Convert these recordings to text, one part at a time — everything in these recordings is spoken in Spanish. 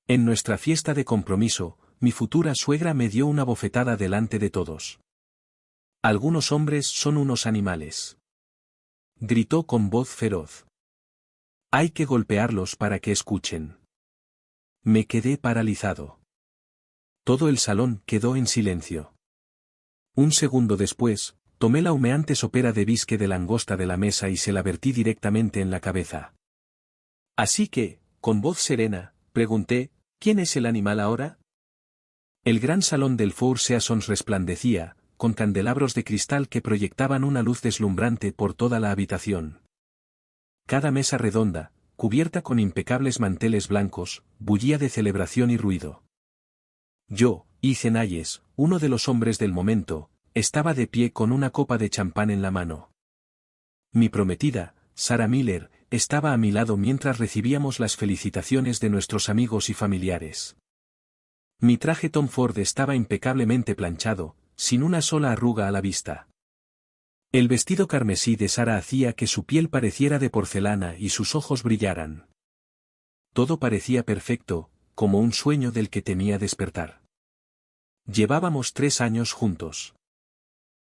En nuestra fiesta de compromiso, mi futura suegra me dio una bofetada delante de todos. Algunos hombres son unos animales. Gritó con voz feroz. Hay que golpearlos para que escuchen. Me quedé paralizado. Todo el salón quedó en silencio. Un segundo después, tomé la humeante sopera de bisque de langosta de la mesa y se la vertí directamente en la cabeza. Así que, con voz serena, pregunté, ¿quién es el animal ahora? El gran salón del Four Seasons resplandecía, con candelabros de cristal que proyectaban una luz deslumbrante por toda la habitación. Cada mesa redonda, cubierta con impecables manteles blancos, bullía de celebración y ruido. Yo, Ethan Hayes, uno de los hombres del momento, estaba de pie con una copa de champán en la mano. Mi prometida, Sarah Miller, estaba a mi lado mientras recibíamos las felicitaciones de nuestros amigos y familiares. Mi traje Tom Ford estaba impecablemente planchado, sin una sola arruga a la vista. El vestido carmesí de Sarah hacía que su piel pareciera de porcelana y sus ojos brillaran. Todo parecía perfecto, como un sueño del que temía despertar. Llevábamos 3 años juntos.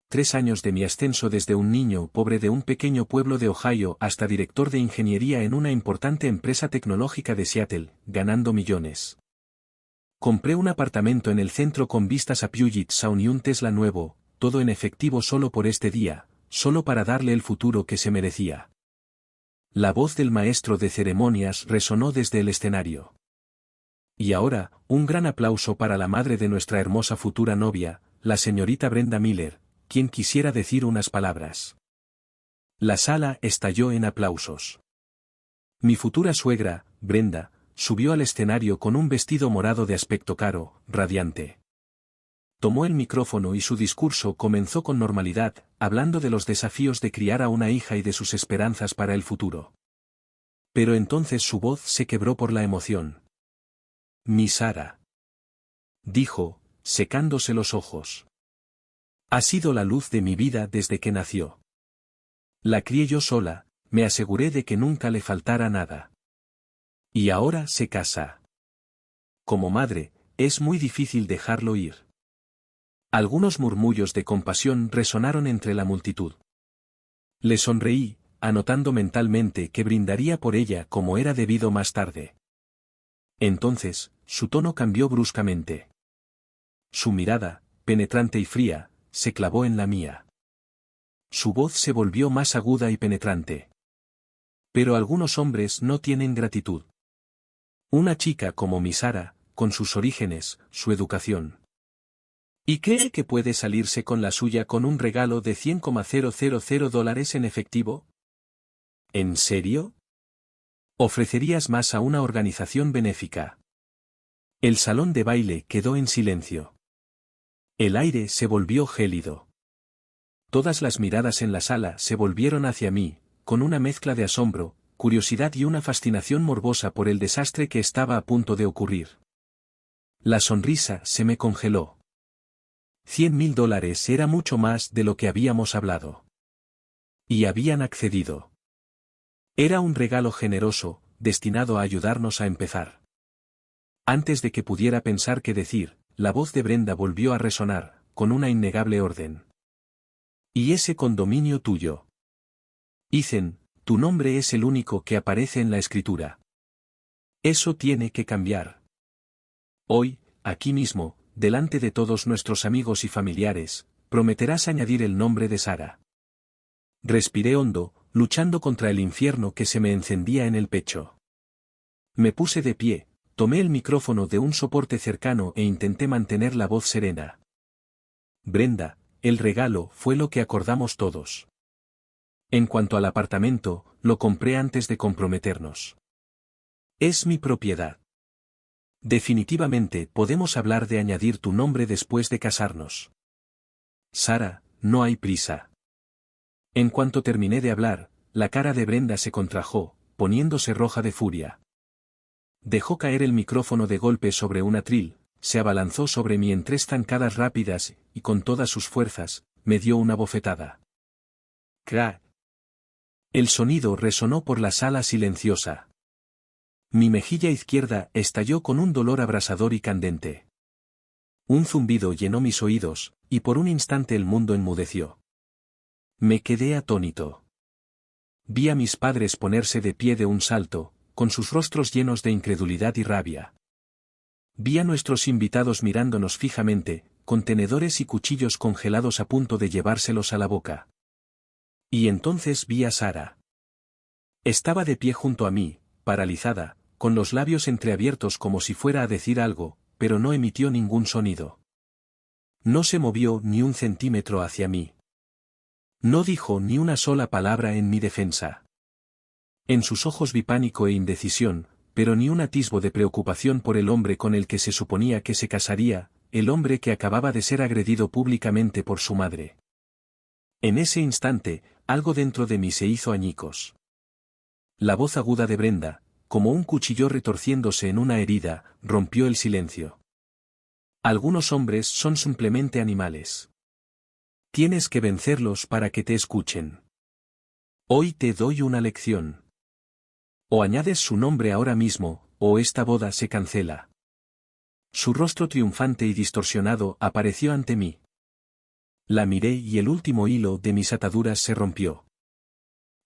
3 años de mi ascenso desde un niño pobre de un pequeño pueblo de Ohio hasta director de ingeniería en una importante empresa tecnológica de Seattle, ganando millones. Compré un apartamento en el centro con vistas a Puget Sound y un Tesla nuevo, todo en efectivo solo por este día, solo para darle el futuro que se merecía. La voz del maestro de ceremonias resonó desde el escenario. Y ahora, un gran aplauso para la madre de nuestra hermosa futura novia, la señorita Brenda Miller, quien quisiera decir unas palabras. La sala estalló en aplausos. Mi futura suegra, Brenda, subió al escenario con un vestido morado de aspecto caro, radiante. Tomó el micrófono y su discurso comenzó con normalidad, hablando de los desafíos de criar a una hija y de sus esperanzas para el futuro. Pero entonces su voz se quebró por la emoción. Mi Sarah, dijo, secándose los ojos. Ha sido la luz de mi vida desde que nació. La crié yo sola, me aseguré de que nunca le faltara nada. Y ahora se casa. Como madre, es muy difícil dejarlo ir. Algunos murmullos de compasión resonaron entre la multitud. Le sonreí, anotando mentalmente que brindaría por ella como era debido más tarde. Entonces, su tono cambió bruscamente. Su mirada, penetrante y fría, se clavó en la mía. Su voz se volvió más aguda y penetrante. Pero algunos hombres no tienen gratitud. Una chica como mi Sarah, con sus orígenes, su educación. ¿Y cree que puede salirse con la suya con un regalo de $100,000 en efectivo? ¿En serio? ¿Ofrecerías más a una organización benéfica? El salón de baile quedó en silencio. El aire se volvió gélido. Todas las miradas en la sala se volvieron hacia mí, con una mezcla de asombro, curiosidad y una fascinación morbosa por el desastre que estaba a punto de ocurrir. La sonrisa se me congeló. $100,000 era mucho más de lo que habíamos hablado. Y habían accedido. Era un regalo generoso, destinado a ayudarnos a empezar. Antes de que pudiera pensar qué decir, la voz de Brenda volvió a resonar, con una innegable orden. ¿Y ese condominio tuyo? Ethan, tu nombre es el único que aparece en la escritura. Eso tiene que cambiar. Hoy, aquí mismo, delante de todos nuestros amigos y familiares, prometerás añadir el nombre de Sarah. Respiré hondo, luchando contra el infierno que se me encendía en el pecho. Me puse de pie, tomé el micrófono de un soporte cercano e intenté mantener la voz serena. Brenda, el regalo fue lo que acordamos todos. En cuanto al apartamento, lo compré antes de comprometernos. Es mi propiedad. Definitivamente podemos hablar de añadir tu nombre después de casarnos. Sarah, no hay prisa. En cuanto terminé de hablar, la cara de Brenda se contrajo, poniéndose roja de furia. Dejó caer el micrófono de golpe sobre un atril, se abalanzó sobre mí en 3 zancadas rápidas y con todas sus fuerzas, me dio una bofetada. ¡Crack! El sonido resonó por la sala silenciosa. Mi mejilla izquierda estalló con un dolor abrasador y candente. Un zumbido llenó mis oídos, y por un instante el mundo enmudeció. Me quedé atónito. Vi a mis padres ponerse de pie de un salto, con sus rostros llenos de incredulidad y rabia. Vi a nuestros invitados mirándonos fijamente, con tenedores y cuchillos congelados a punto de llevárselos a la boca. Y entonces vi a Sara. Estaba de pie junto a mí, paralizada, con los labios entreabiertos como si fuera a decir algo, pero no emitió ningún sonido. No se movió ni un centímetro hacia mí. No dijo ni una sola palabra en mi defensa. En sus ojos vi pánico e indecisión, pero ni un atisbo de preocupación por el hombre con el que se suponía que se casaría, el hombre que acababa de ser agredido públicamente por su madre. En ese instante, algo dentro de mí se hizo añicos. La voz aguda de Brenda, como un cuchillo retorciéndose en una herida, rompió el silencio. Algunos hombres son simplemente animales. Tienes que vencerlos para que te escuchen. Hoy te doy una lección. O añades su nombre ahora mismo, o esta boda se cancela. Su rostro triunfante y distorsionado apareció ante mí. La miré y el último hilo de mis ataduras se rompió.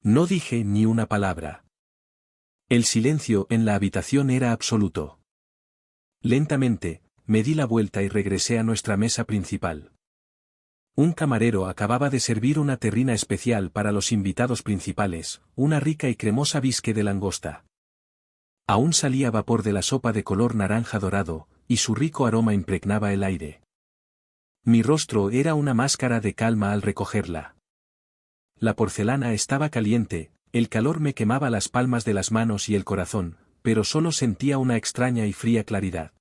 No dije ni una palabra. El silencio en la habitación era absoluto. Lentamente, me di la vuelta y regresé a nuestra mesa principal. Un camarero acababa de servir una terrina especial para los invitados principales, una rica y cremosa bisque de langosta. Aún salía vapor de la sopa de color naranja dorado, y su rico aroma impregnaba el aire. Mi rostro era una máscara de calma al recogerla. La porcelana estaba caliente, el calor me quemaba las palmas de las manos y el corazón, pero solo sentía una extraña y fría claridad.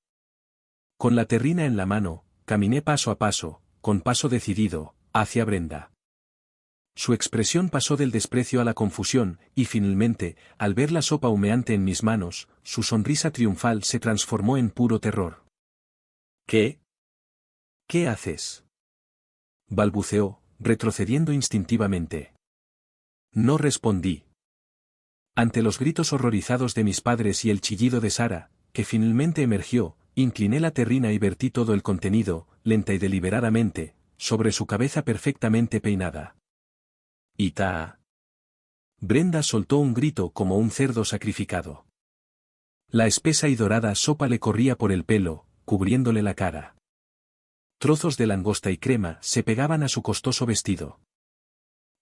Con la terrina en la mano, caminé paso a paso, con paso decidido, hacia Brenda. Su expresión pasó del desprecio a la confusión, y finalmente, al ver la sopa humeante en mis manos, su sonrisa triunfal se transformó en puro terror. ¿Qué? ¿Qué haces? Balbuceó, retrocediendo instintivamente. No respondí. Ante los gritos horrorizados de mis padres y el chillido de Sara, que finalmente emergió, incliné la terrina y vertí todo el contenido, lenta y deliberadamente, sobre su cabeza perfectamente peinada. ¡Ita! Brenda soltó un grito como un cerdo sacrificado. La espesa y dorada sopa le corría por el pelo, cubriéndole la cara. Trozos de langosta y crema se pegaban a su costoso vestido.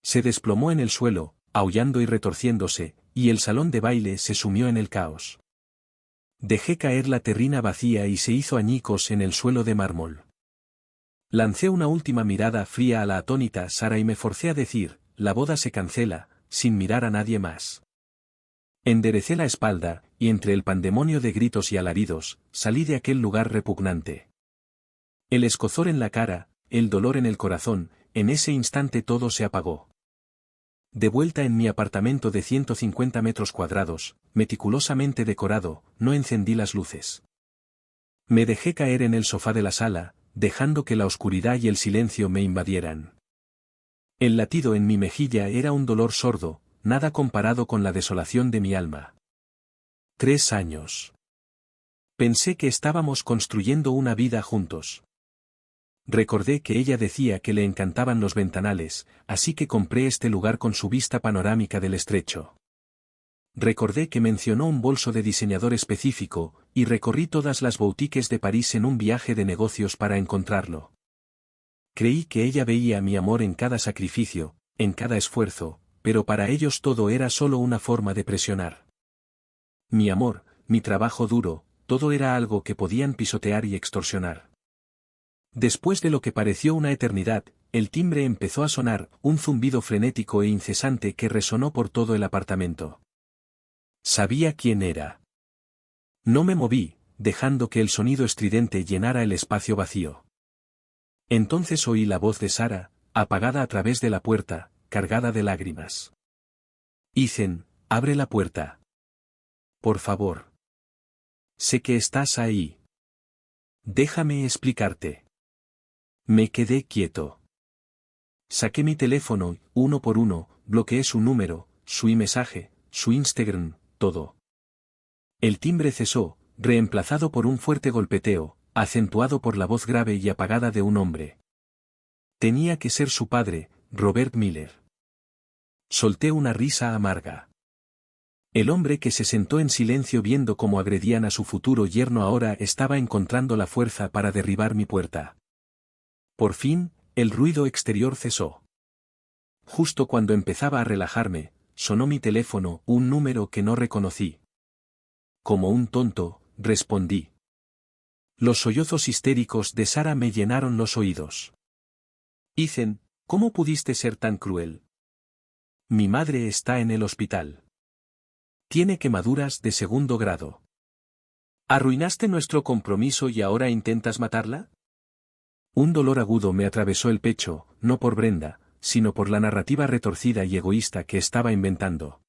Se desplomó en el suelo, aullando y retorciéndose, y el salón de baile se sumió en el caos. Dejé caer la terrina vacía y se hizo añicos en el suelo de mármol. Lancé una última mirada fría a la atónita Sara y me forcé a decir, la boda se cancela, sin mirar a nadie más. Enderecé la espalda, y entre el pandemonio de gritos y alaridos, salí de aquel lugar repugnante. El escozor en la cara, el dolor en el corazón, en ese instante todo se apagó. De vuelta en mi apartamento de 150 metros cuadrados, meticulosamente decorado, no encendí las luces. Me dejé caer en el sofá de la sala, dejando que la oscuridad y el silencio me invadieran. El latido en mi mejilla era un dolor sordo, nada comparado con la desolación de mi alma. 3 años. Pensé que estábamos construyendo una vida juntos. Recordé que ella decía que le encantaban los ventanales, así que compré este lugar con su vista panorámica del estrecho. Recordé que mencionó un bolso de diseñador específico, y recorrí todas las boutiques de París en un viaje de negocios para encontrarlo. Creí que ella veía mi amor en cada sacrificio, en cada esfuerzo, pero para ellos todo era solo una forma de presionar. Mi amor, mi trabajo duro, todo era algo que podían pisotear y extorsionar. Después de lo que pareció una eternidad, el timbre empezó a sonar, un zumbido frenético e incesante que resonó por todo el apartamento. Sabía quién era. No me moví, dejando que el sonido estridente llenara el espacio vacío. Entonces oí la voz de Sara, apagada a través de la puerta, cargada de lágrimas. Ethan, abre la puerta. Por favor. Sé que estás ahí. Déjame explicarte. Me quedé quieto. Saqué mi teléfono, uno por uno, bloqueé su número, su mensaje, su Instagram, todo. El timbre cesó, reemplazado por un fuerte golpeteo, acentuado por la voz grave y apagada de un hombre. Tenía que ser su padre, Robert Miller. Solté una risa amarga. El hombre que se sentó en silencio viendo cómo agredían a su futuro yerno ahora estaba encontrando la fuerza para derribar mi puerta. Por fin, el ruido exterior cesó. Justo cuando empezaba a relajarme, sonó mi teléfono, un número que no reconocí. Como un tonto, respondí. Los sollozos histéricos de Sara me llenaron los oídos. Ethan, ¿cómo pudiste ser tan cruel? Mi madre está en el hospital. Tiene quemaduras de 2º grado. ¿Arruinaste nuestro compromiso y ahora intentas matarla? Un dolor agudo me atravesó el pecho, no por Brenda, sino por la narrativa retorcida y egoísta que estaba inventando.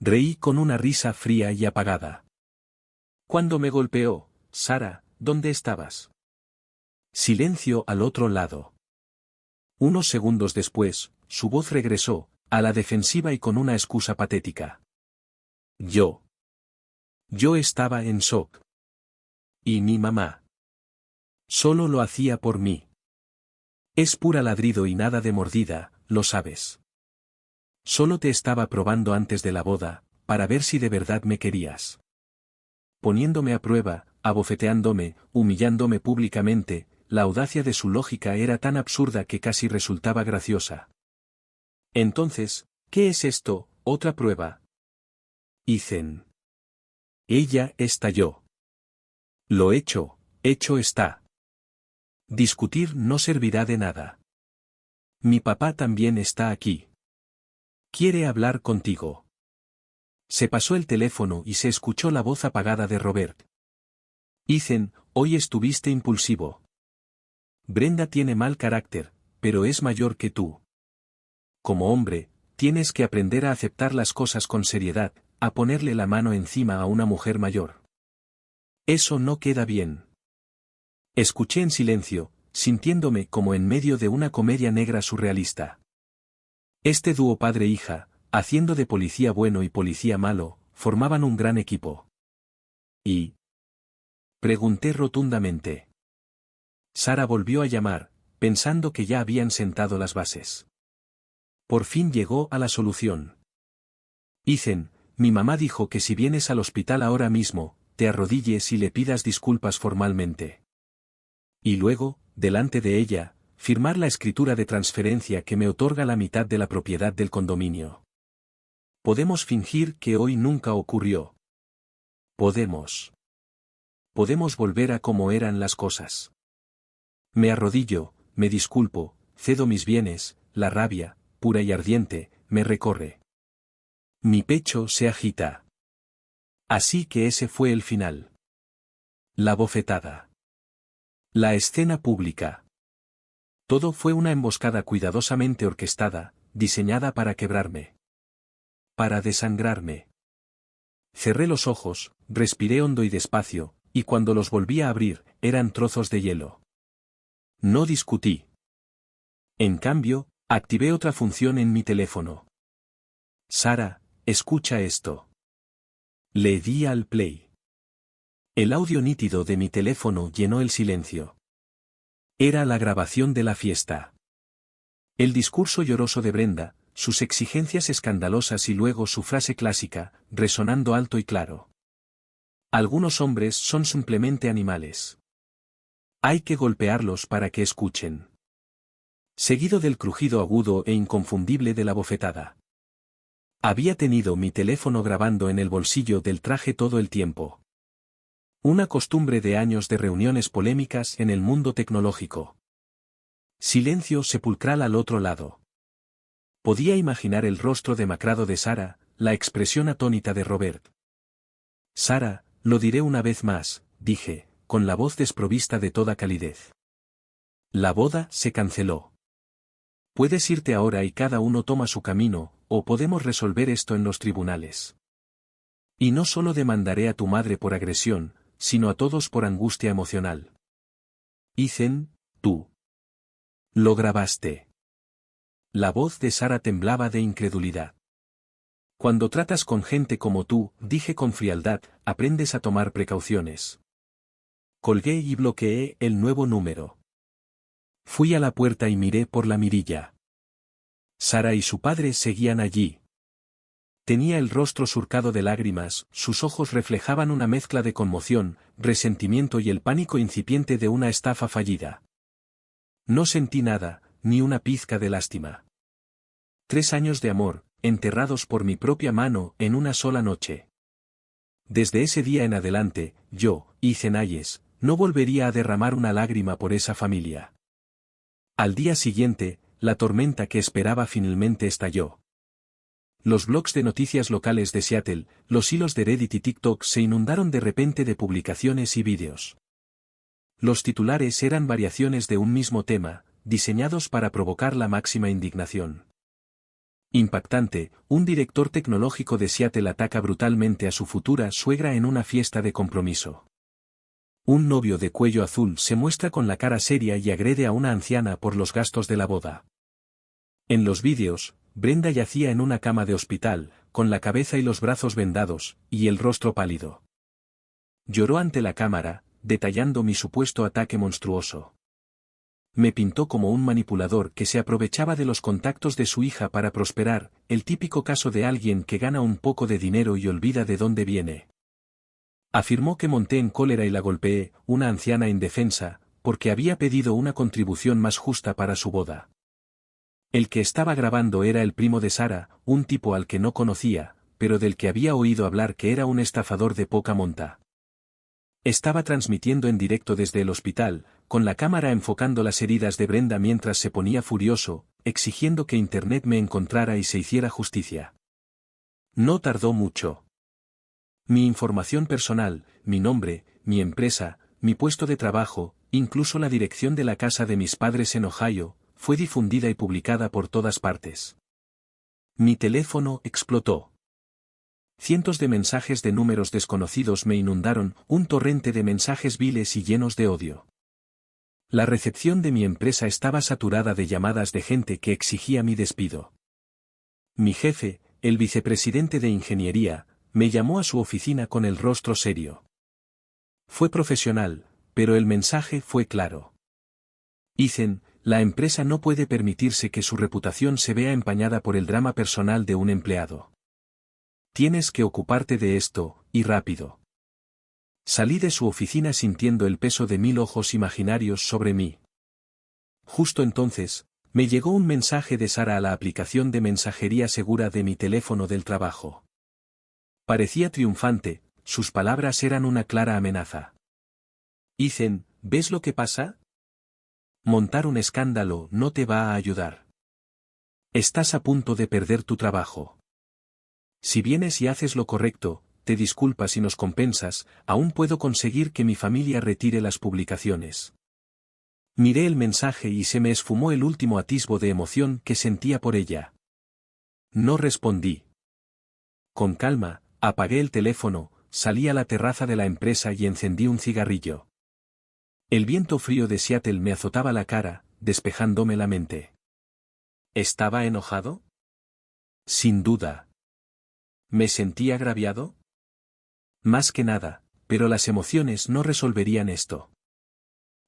Reí con una risa fría y apagada. Cuando me golpeó, Sara, ¿dónde estabas? Silencio al otro lado. Unos segundos después, su voz regresó, a la defensiva y con una excusa patética. Yo estaba en shock. Y mi mamá. Solo lo hacía por mí. Es pura ladrido y nada de mordida, lo sabes. Solo te estaba probando antes de la boda, para ver si de verdad me querías. Poniéndome a prueba, abofeteándome, humillándome públicamente, la audacia de su lógica era tan absurda que casi resultaba graciosa. Entonces, ¿qué es esto, otra prueba? Ethan. Ella estalló. Lo hecho está. Discutir no servirá de nada. Mi papá también está aquí. Quiere hablar contigo. Se pasó el teléfono y se escuchó la voz apagada de Robert. Ethan, hoy estuviste impulsivo. Brenda tiene mal carácter, pero es mayor que tú. Como hombre, tienes que aprender a aceptar las cosas con seriedad, a ponerle la mano encima a una mujer mayor. Eso no queda bien. Escuché en silencio, sintiéndome como en medio de una comedia negra surrealista. Este dúo padre-hija, haciendo de policía bueno y policía malo, formaban un gran equipo. ¿Y? Pregunté rotundamente. Sara volvió a llamar, pensando que ya habían sentado las bases. Por fin llegó a la solución. Ethan, mi mamá dijo que si vienes al hospital ahora mismo, te arrodilles y le pidas disculpas formalmente. Y luego, delante de ella, firmar la escritura de transferencia que me otorga la mitad de la propiedad del condominio. Podemos fingir que hoy nunca ocurrió. Podemos volver a como eran las cosas. Me arrodillo, me disculpo, cedo mis bienes, la rabia, pura y ardiente, me recorre. Mi pecho se agita. Así que ese fue el final. La bofetada. La escena pública. Todo fue una emboscada cuidadosamente orquestada, diseñada para quebrarme. Para desangrarme. Cerré los ojos, respiré hondo y despacio, y cuando los volví a abrir, eran trozos de hielo. No discutí. En cambio, activé otra función en mi teléfono. Sara, escucha esto. Le di al play. El audio nítido de mi teléfono llenó el silencio. Era la grabación de la fiesta. El discurso lloroso de Brenda, sus exigencias escandalosas y luego su frase clásica, resonando alto y claro. Algunos hombres son simplemente animales. Hay que golpearlos para que escuchen. Seguido del crujido agudo e inconfundible de la bofetada. Había tenido mi teléfono grabando en el bolsillo del traje todo el tiempo. Una costumbre de años de reuniones polémicas en el mundo tecnológico. Silencio sepulcral al otro lado. Podía imaginar el rostro demacrado de Sara, la expresión atónita de Robert. Sara, lo diré una vez más, dije, con la voz desprovista de toda calidez. La boda se canceló. Puedes irte ahora y cada uno toma su camino, o podemos resolver esto en los tribunales. Y no solo demandaré a tu madre por agresión, sino a todos por angustia emocional. Ethan, tú. Lo grabaste. La voz de Sara temblaba de incredulidad. Cuando tratas con gente como tú, dije con frialdad, aprendes a tomar precauciones. Colgué y bloqueé el nuevo número. Fui a la puerta y miré por la mirilla. Sara y su padre seguían allí. Tenía el rostro surcado de lágrimas, sus ojos reflejaban una mezcla de conmoción, resentimiento y el pánico incipiente de una estafa fallida. No sentí nada, ni una pizca de lástima. 3 años de amor, enterrados por mi propia mano en una sola noche. Desde ese día en adelante, yo, Ethan Hayes, no volvería a derramar una lágrima por esa familia. Al día siguiente, la tormenta que esperaba finalmente estalló. Los blogs de noticias locales de Seattle, los hilos de Reddit y TikTok se inundaron de repente de publicaciones y vídeos. Los titulares eran variaciones de un mismo tema, diseñados para provocar la máxima indignación. Impactante, un director tecnológico de Seattle ataca brutalmente a su futura suegra en una fiesta de compromiso. Un novio de cuello azul se muestra con la cara seria y agrede a una anciana por los gastos de la boda. En los vídeos, Brenda yacía en una cama de hospital, con la cabeza y los brazos vendados, y el rostro pálido. Lloró ante la cámara, detallando mi supuesto ataque monstruoso. Me pintó como un manipulador que se aprovechaba de los contactos de su hija para prosperar, el típico caso de alguien que gana un poco de dinero y olvida de dónde viene. Afirmó que monté en cólera y la golpeé, una anciana indefensa, porque había pedido una contribución más justa para su boda. El que estaba grabando era el primo de Sara, un tipo al que no conocía, pero del que había oído hablar que era un estafador de poca monta. Estaba transmitiendo en directo desde el hospital, con la cámara enfocando las heridas de Brenda mientras se ponía furioso, exigiendo que Internet me encontrara y se hiciera justicia. No tardó mucho. Mi información personal, mi nombre, mi empresa, mi puesto de trabajo, incluso la dirección de la casa de mis padres en Ohio, fue difundida y publicada por todas partes. Mi teléfono explotó. Cientos de mensajes de números desconocidos me inundaron, un torrente de mensajes viles y llenos de odio. La recepción de mi empresa estaba saturada de llamadas de gente que exigía mi despido. Mi jefe, el vicepresidente de ingeniería, me llamó a su oficina con el rostro serio. Fue profesional, pero el mensaje fue claro. Ethan, la empresa no puede permitirse que su reputación se vea empañada por el drama personal de un empleado. Tienes que ocuparte de esto, y rápido. Salí de su oficina sintiendo el peso de 1000 ojos imaginarios sobre mí. Justo entonces, me llegó un mensaje de Sara a la aplicación de mensajería segura de mi teléfono del trabajo. Parecía triunfante, sus palabras eran una clara amenaza. Ethan, ¿ves lo que pasa? Montar un escándalo no te va a ayudar. Estás a punto de perder tu trabajo. Si vienes y haces lo correcto, te disculpas y nos compensas, aún puedo conseguir que mi familia retire las publicaciones. Miré el mensaje y se me esfumó el último atisbo de emoción que sentía por ella. No respondí. Con calma, apagué el teléfono, salí a la terraza de la empresa y encendí un cigarrillo. El viento frío de Seattle me azotaba la cara, despejándome la mente. ¿Estaba enojado? Sin duda. ¿Me sentí agraviado? Más que nada, pero las emociones no resolverían esto.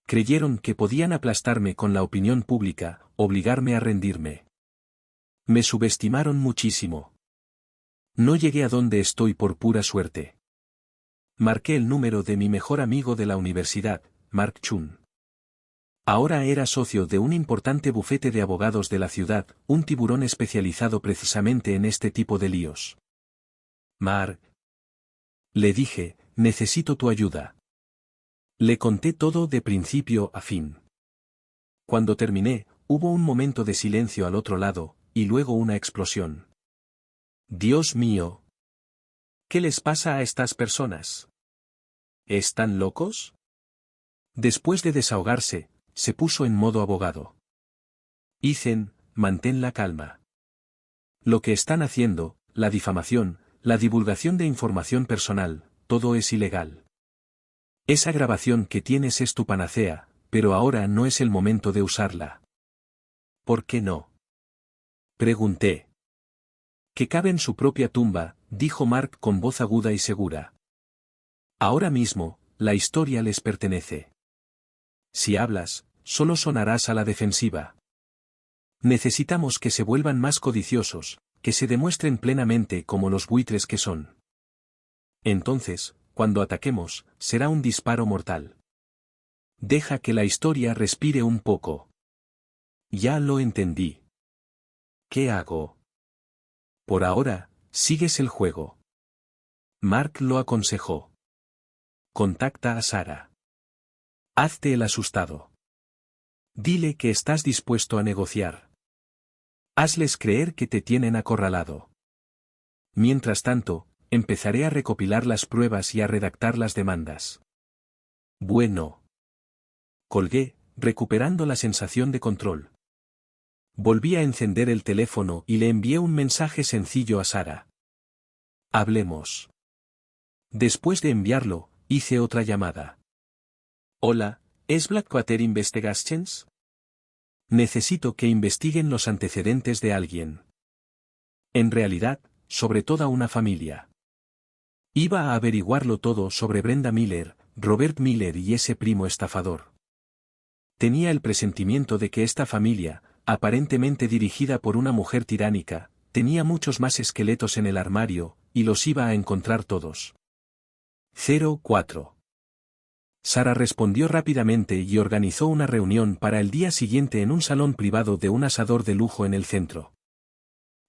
Creyeron que podían aplastarme con la opinión pública, obligarme a rendirme. Me subestimaron muchísimo. No llegué a donde estoy por pura suerte. Marqué el número de mi mejor amigo de la universidad, Mark Chun. Ahora era socio de un importante bufete de abogados de la ciudad, un tiburón especializado precisamente en este tipo de líos. Mark. Le dije, necesito tu ayuda. Le conté todo de principio a fin. Cuando terminé, hubo un momento de silencio al otro lado, y luego una explosión. Dios mío. ¿Qué les pasa a estas personas? ¿Están locos? Después de desahogarse, se puso en modo abogado. Ethan, mantén la calma. Lo que están haciendo, la difamación, la divulgación de información personal, todo es ilegal. Esa grabación que tienes es tu panacea, pero ahora no es el momento de usarla. ¿Por qué no? Pregunté. Que cabe en su propia tumba, dijo Mark con voz aguda y segura. Ahora mismo, la historia les pertenece. Si hablas, solo sonarás a la defensiva. Necesitamos que se vuelvan más codiciosos, que se demuestren plenamente como los buitres que son. Entonces, cuando ataquemos, será un disparo mortal. Deja que la historia respire un poco. Ya lo entendí. ¿Qué hago? Por ahora, sigues el juego. Mark lo aconsejó. Contacta a Sarah. Hazte el asustado. Dile que estás dispuesto a negociar. Hazles creer que te tienen acorralado. Mientras tanto, empezaré a recopilar las pruebas y a redactar las demandas. Bueno. Colgué, recuperando la sensación de control. Volví a encender el teléfono y le envié un mensaje sencillo a Sarah. Hablemos. Después de enviarlo, hice otra llamada. Hola, ¿es Blackwater Investigations? Necesito que investiguen los antecedentes de alguien. En realidad, sobre toda una familia. Iba a averiguarlo todo sobre Brenda Miller, Robert Miller y ese primo estafador. Tenía el presentimiento de que esta familia, aparentemente dirigida por una mujer tiránica, tenía muchos más esqueletos en el armario, y los iba a encontrar todos. 04. Sarah respondió rápidamente y organizó una reunión para el día siguiente en un salón privado de un asador de lujo en el centro.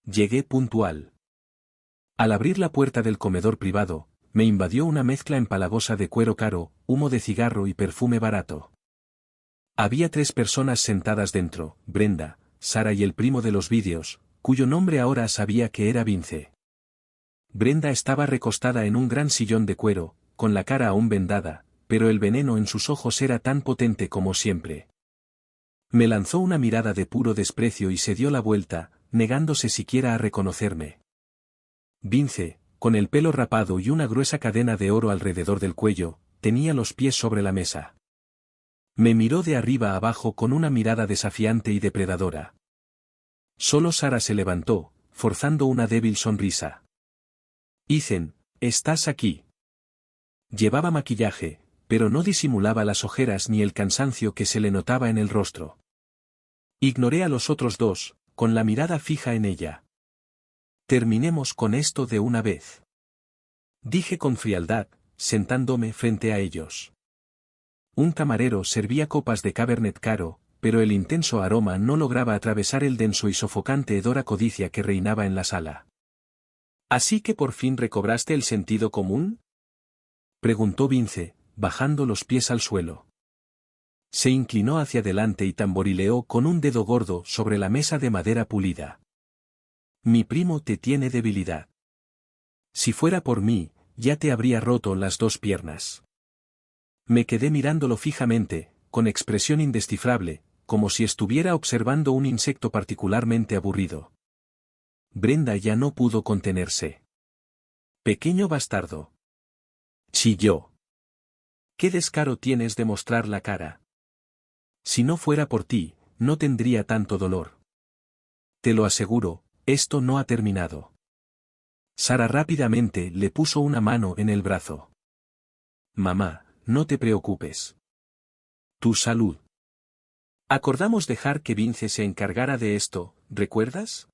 Llegué puntual. Al abrir la puerta del comedor privado, me invadió una mezcla empalagosa de cuero caro, humo de cigarro y perfume barato. Había 3 personas sentadas dentro, Brenda, Sarah y el primo de los vídeos, cuyo nombre ahora sabía que era Vince. Brenda estaba recostada en un gran sillón de cuero, con la cara aún vendada, pero el veneno en sus ojos era tan potente como siempre. Me lanzó una mirada de puro desprecio y se dio la vuelta, negándose siquiera a reconocerme. Vince, con el pelo rapado y una gruesa cadena de oro alrededor del cuello, tenía los pies sobre la mesa. Me miró de arriba a abajo con una mirada desafiante y depredadora. Solo Sarah se levantó, forzando una débil sonrisa. Ethan, ¿estás aquí? Llevaba maquillaje, pero no disimulaba las ojeras ni el cansancio que se le notaba en el rostro. Ignoré a los otros 2, con la mirada fija en ella. Terminemos con esto de una vez. Dije con frialdad, sentándome frente a ellos. Un camarero servía copas de Cabernet caro, pero el intenso aroma no lograba atravesar el denso y sofocante hedor a codicia que reinaba en la sala. ¿Así que por fin recobraste el sentido común?, preguntó Vince, bajando los pies al suelo. Se inclinó hacia adelante y tamborileó con un dedo gordo sobre la mesa de madera pulida. Mi primo te tiene debilidad. Si fuera por mí, ya te habría roto las 2 piernas. Me quedé mirándolo fijamente, con expresión indescifrable, como si estuviera observando un insecto particularmente aburrido. Brenda ya no pudo contenerse. Pequeño bastardo. Chilló. ¿Qué descaro tienes de mostrar la cara? Si no fuera por ti, no tendría tanto dolor. Te lo aseguro, esto no ha terminado. Sarah rápidamente le puso una mano en el brazo. Mamá, no te preocupes. Tu salud. Acordamos dejar que Vince se encargara de esto, ¿recuerdas?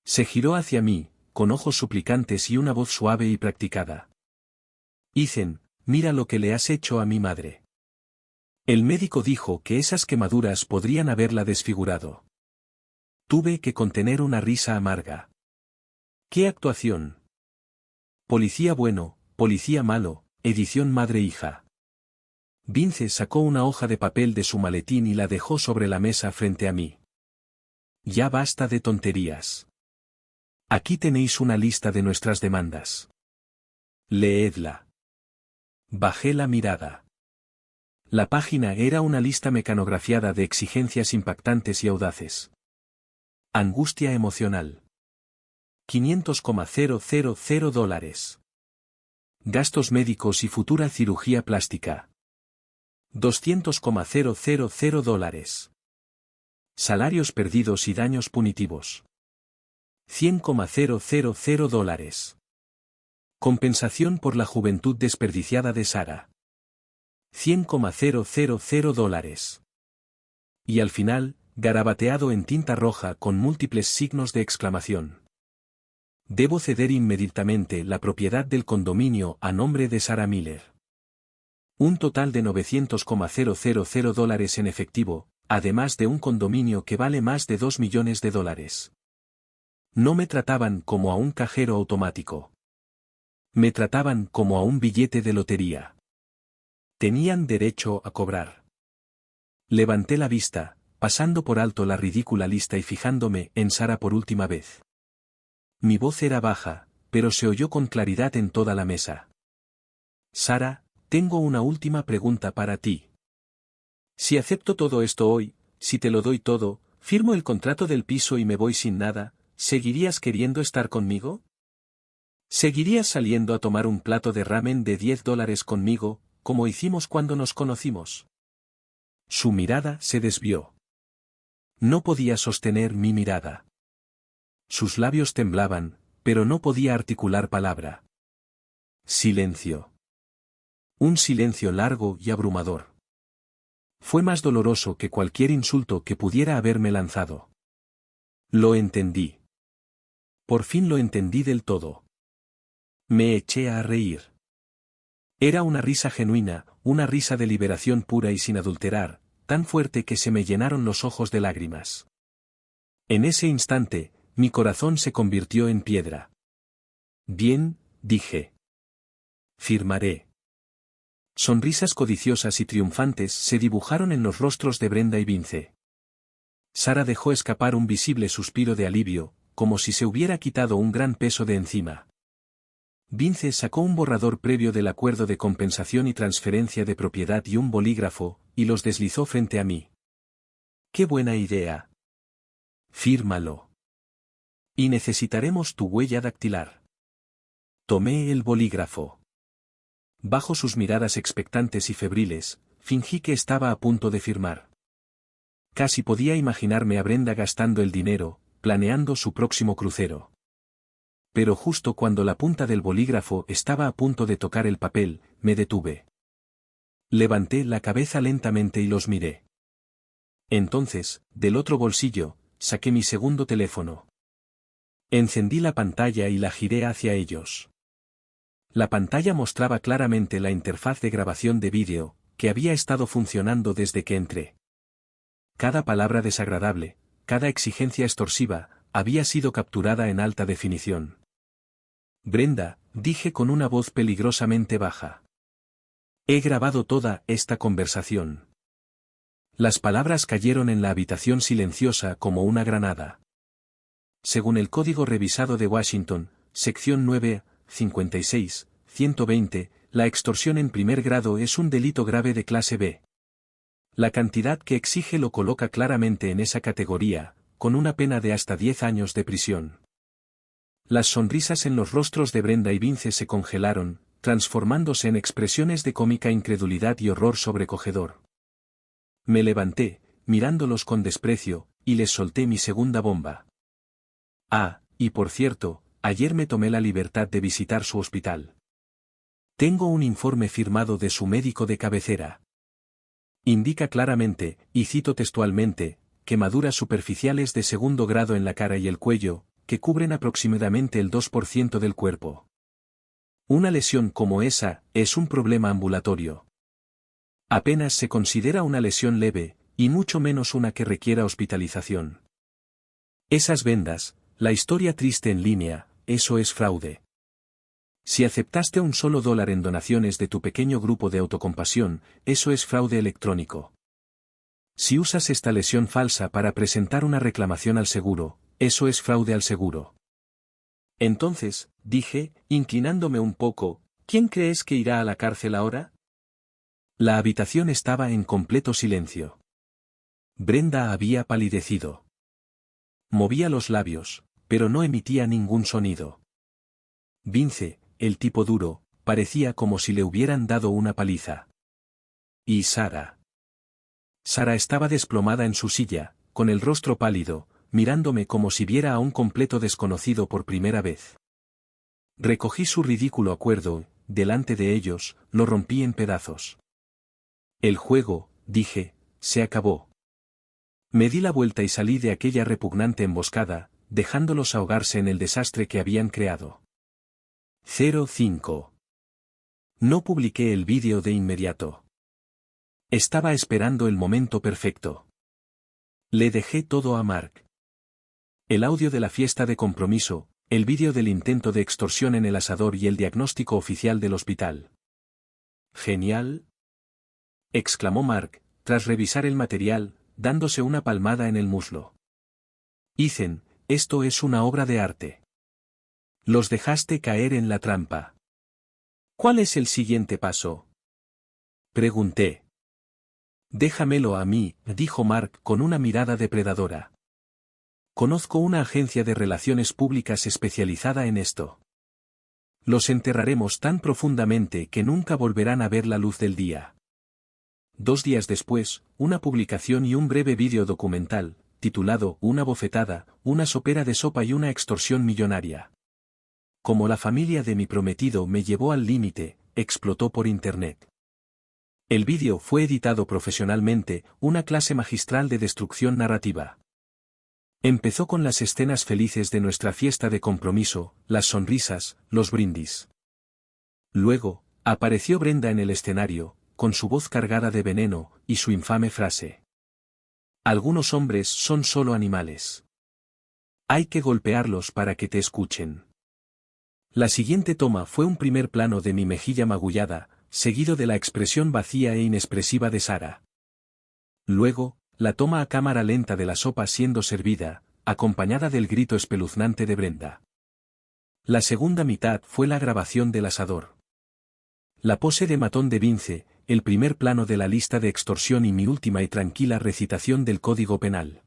Se giró hacia mí, con ojos suplicantes y una voz suave y practicada. Ethan, mira lo que le has hecho a mi madre. El médico dijo que esas quemaduras podrían haberla desfigurado. Tuve que contener una risa amarga. ¿Qué actuación? Policía bueno, policía malo, edición madre-hija. Vince sacó una hoja de papel de su maletín y la dejó sobre la mesa frente a mí. Ya basta de tonterías. Aquí tenéis una lista de nuestras demandas. Leedla. Bajé la mirada. La página era una lista mecanografiada de exigencias impactantes y audaces. Angustia emocional. $500,000. Gastos médicos y futura cirugía plástica. $200,000. Salarios perdidos y daños punitivos. $100,000 dólares. Compensación por la juventud desperdiciada de Sara. $100,000 dólares. Y al final, garabateado en tinta roja con múltiples signos de exclamación. Debo ceder inmediatamente la propiedad del condominio a nombre de Sarah Miller. Un total de $900,000 dólares en efectivo, además de un condominio que vale más de $2 millones. No me trataban como a un cajero automático. Me trataban como a un billete de lotería. Tenían derecho a cobrar. Levanté la vista, pasando por alto la ridícula lista y fijándome en Sara por última vez. Mi voz era baja, pero se oyó con claridad en toda la mesa. Sara, tengo una última pregunta para ti. Si acepto todo esto hoy, si te lo doy todo, firmo el contrato del piso y me voy sin nada, ¿seguirías queriendo estar conmigo? ¿Seguirías saliendo a tomar un plato de ramen de $10 conmigo, como hicimos cuando nos conocimos? Su mirada se desvió. No podía sostener mi mirada. Sus labios temblaban, pero no podía articular palabra. Silencio. Un silencio largo y abrumador. Fue más doloroso que cualquier insulto que pudiera haberme lanzado. Lo entendí. Por fin lo entendí del todo. Me eché a reír. Era una risa genuina, una risa de liberación pura y sin adulterar, tan fuerte que se me llenaron los ojos de lágrimas. En ese instante, mi corazón se convirtió en piedra. Bien, dije. Firmaré. Sonrisas codiciosas y triunfantes se dibujaron en los rostros de Brenda y Vince. Sara dejó escapar un visible suspiro de alivio, como si se hubiera quitado un gran peso de encima. Vince sacó un borrador previo del acuerdo de compensación y transferencia de propiedad y un bolígrafo, y los deslizó frente a mí. ¡Qué buena idea! Fírmalo. Y necesitaremos tu huella dactilar. Tomé el bolígrafo. Bajo sus miradas expectantes y febriles, fingí que estaba a punto de firmar. Casi podía imaginarme a Brenda gastando el dinero, planeando su próximo crucero. Pero justo cuando la punta del bolígrafo estaba a punto de tocar el papel, me detuve. Levanté la cabeza lentamente y los miré. Entonces, del otro bolsillo, saqué mi segundo teléfono. Encendí la pantalla y la giré hacia ellos. La pantalla mostraba claramente la interfaz de grabación de vídeo, que había estado funcionando desde que entré. Cada palabra desagradable, cada exigencia extorsiva, había sido capturada en alta definición. Brenda, dije con una voz peligrosamente baja. He grabado toda esta conversación. Las palabras cayeron en la habitación silenciosa como una granada. Según el Código Revisado de Washington, sección 9, 56, 120, la extorsión en primer grado es un delito grave de clase B. La cantidad que exige lo coloca claramente en esa categoría, con una pena de hasta 10 años de prisión. Las sonrisas en los rostros de Brenda y Vince se congelaron, transformándose en expresiones de cómica incredulidad y horror sobrecogedor. Me levanté, mirándolos con desprecio, y les solté mi segunda bomba. Ah, y por cierto, ayer me tomé la libertad de visitar su hospital. Tengo un informe firmado de su médico de cabecera. Indica claramente, y cito textualmente, quemaduras superficiales de segundo grado en la cara y el cuello, que cubren aproximadamente el 2% del cuerpo. Una lesión como esa, es un problema ambulatorio. Apenas se considera una lesión leve, y mucho menos una que requiera hospitalización. Esas vendas, la historia triste en línea, eso es fraude. Si aceptaste un solo dólar en donaciones de tu pequeño grupo de autocompasión, eso es fraude electrónico. Si usas esta lesión falsa para presentar una reclamación al seguro, eso es fraude al seguro. Entonces, dije, inclinándome un poco, ¿quién crees que irá a la cárcel ahora? La habitación estaba en completo silencio. Brenda había palidecido. Movía los labios, pero no emitía ningún sonido. Vince, el tipo duro, parecía como si le hubieran dado una paliza. ¿Y Sara? Sara estaba desplomada en su silla, con el rostro pálido, mirándome como si viera a un completo desconocido por primera vez. Recogí su ridículo acuerdo, delante de ellos, lo rompí en pedazos. El juego, dije, se acabó. Me di la vuelta y salí de aquella repugnante emboscada, dejándolos ahogarse en el desastre que habían creado. 05. No publiqué el vídeo de inmediato. Estaba esperando el momento perfecto. Le dejé todo a Mark. El audio de la fiesta de compromiso, el vídeo del intento de extorsión en el asador y el diagnóstico oficial del hospital. ¿Genial?, exclamó Mark, tras revisar el material, dándose una palmada en el muslo. Ethan, esto es una obra de arte. Los dejaste caer en la trampa. ¿Cuál es el siguiente paso?, pregunté. Déjamelo a mí, dijo Mark con una mirada depredadora. Conozco una agencia de relaciones públicas especializada en esto. Los enterraremos tan profundamente que nunca volverán a ver la luz del día. 2 días después, una publicación y un breve vídeo documental, titulado Una bofetada, una sopera de sopa y una extorsión millonaria. Como la familia de mi prometido me llevó al límite, explotó por internet. El vídeo fue editado profesionalmente, una clase magistral de destrucción narrativa. Empezó con las escenas felices de nuestra fiesta de compromiso, las sonrisas, los brindis. Luego, apareció Brenda en el escenario, con su voz cargada de veneno, y su infame frase. Algunos hombres son solo animales. Hay que golpearlos para que te escuchen. La siguiente toma fue un primer plano de mi mejilla magullada, seguido de la expresión vacía e inexpresiva de Sara. Luego, la toma a cámara lenta de la sopa siendo servida, acompañada del grito espeluznante de Brenda. La segunda mitad fue la grabación del asador. La pose de matón de Vince, el primer plano de la lista de extorsión y mi última y tranquila recitación del Código Penal.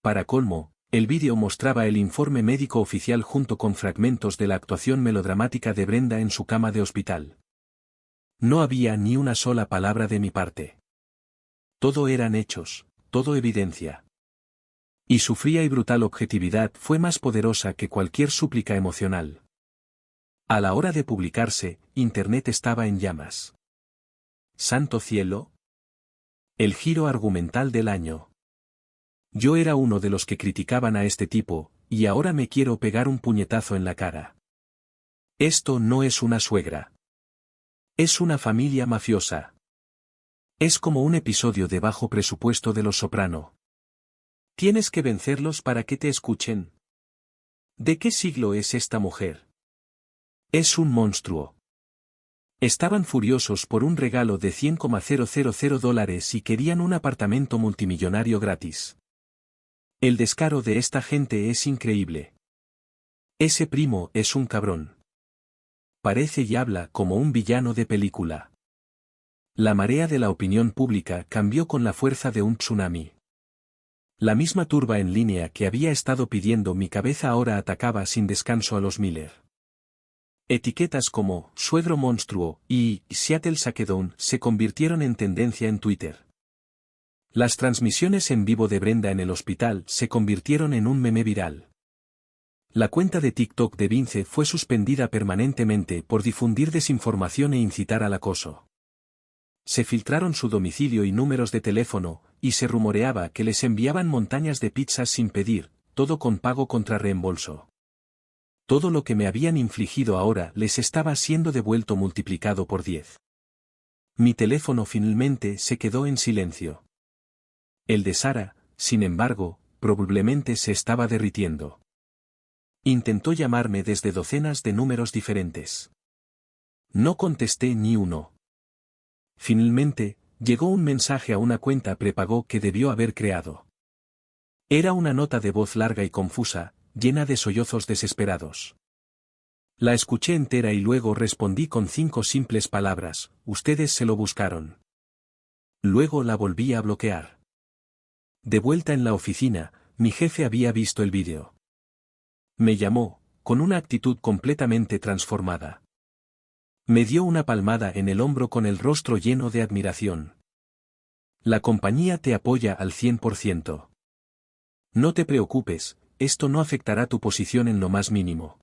Para colmo, el vídeo mostraba el informe médico oficial junto con fragmentos de la actuación melodramática de Brenda en su cama de hospital. No había ni una sola palabra de mi parte. Todo eran hechos, todo evidencia. Y su fría y brutal objetividad fue más poderosa que cualquier súplica emocional. A la hora de publicarse, Internet estaba en llamas. ¡Santo cielo! El giro argumental del año. Yo era uno de los que criticaban a este tipo, y ahora me quiero pegar un puñetazo en la cara. Esto no es una suegra. Es una familia mafiosa. Es como un episodio de bajo presupuesto de Los Soprano. Tienes que vencerlos para que te escuchen. ¿De qué siglo es esta mujer? Es un monstruo. Estaban furiosos por un regalo de $100,000 y querían un apartamento multimillonario gratis. El descaro de esta gente es increíble. Ese primo es un cabrón. Parece y habla como un villano de película. La marea de la opinión pública cambió con la fuerza de un tsunami. La misma turba en línea que había estado pidiendo mi cabeza ahora atacaba sin descanso a los Miller. Etiquetas como «suegro monstruo» y «Seattle Shakedown» se convirtieron en tendencia en Twitter. Las transmisiones en vivo de Brenda en el hospital se convirtieron en un meme viral. La cuenta de TikTok de Vince fue suspendida permanentemente por difundir desinformación e incitar al acoso. Se filtraron su domicilio y números de teléfono, y se rumoreaba que les enviaban montañas de pizzas sin pedir, todo con pago contra reembolso. Todo lo que me habían infligido ahora les estaba siendo devuelto multiplicado por 10. Mi teléfono finalmente se quedó en silencio. El de Sara, sin embargo, probablemente se estaba derritiendo. Intentó llamarme desde docenas de números diferentes. No contesté ni uno. Finalmente, llegó un mensaje a una cuenta prepago que debió haber creado. Era una nota de voz larga y confusa, llena de sollozos desesperados. La escuché entera y luego respondí con 5 simples palabras: ustedes se lo buscaron. Luego la volví a bloquear. De vuelta en la oficina, mi jefe había visto el vídeo. Me llamó, con una actitud completamente transformada. Me dio una palmada en el hombro con el rostro lleno de admiración. La compañía te apoya al 100%. No te preocupes, esto no afectará tu posición en lo más mínimo.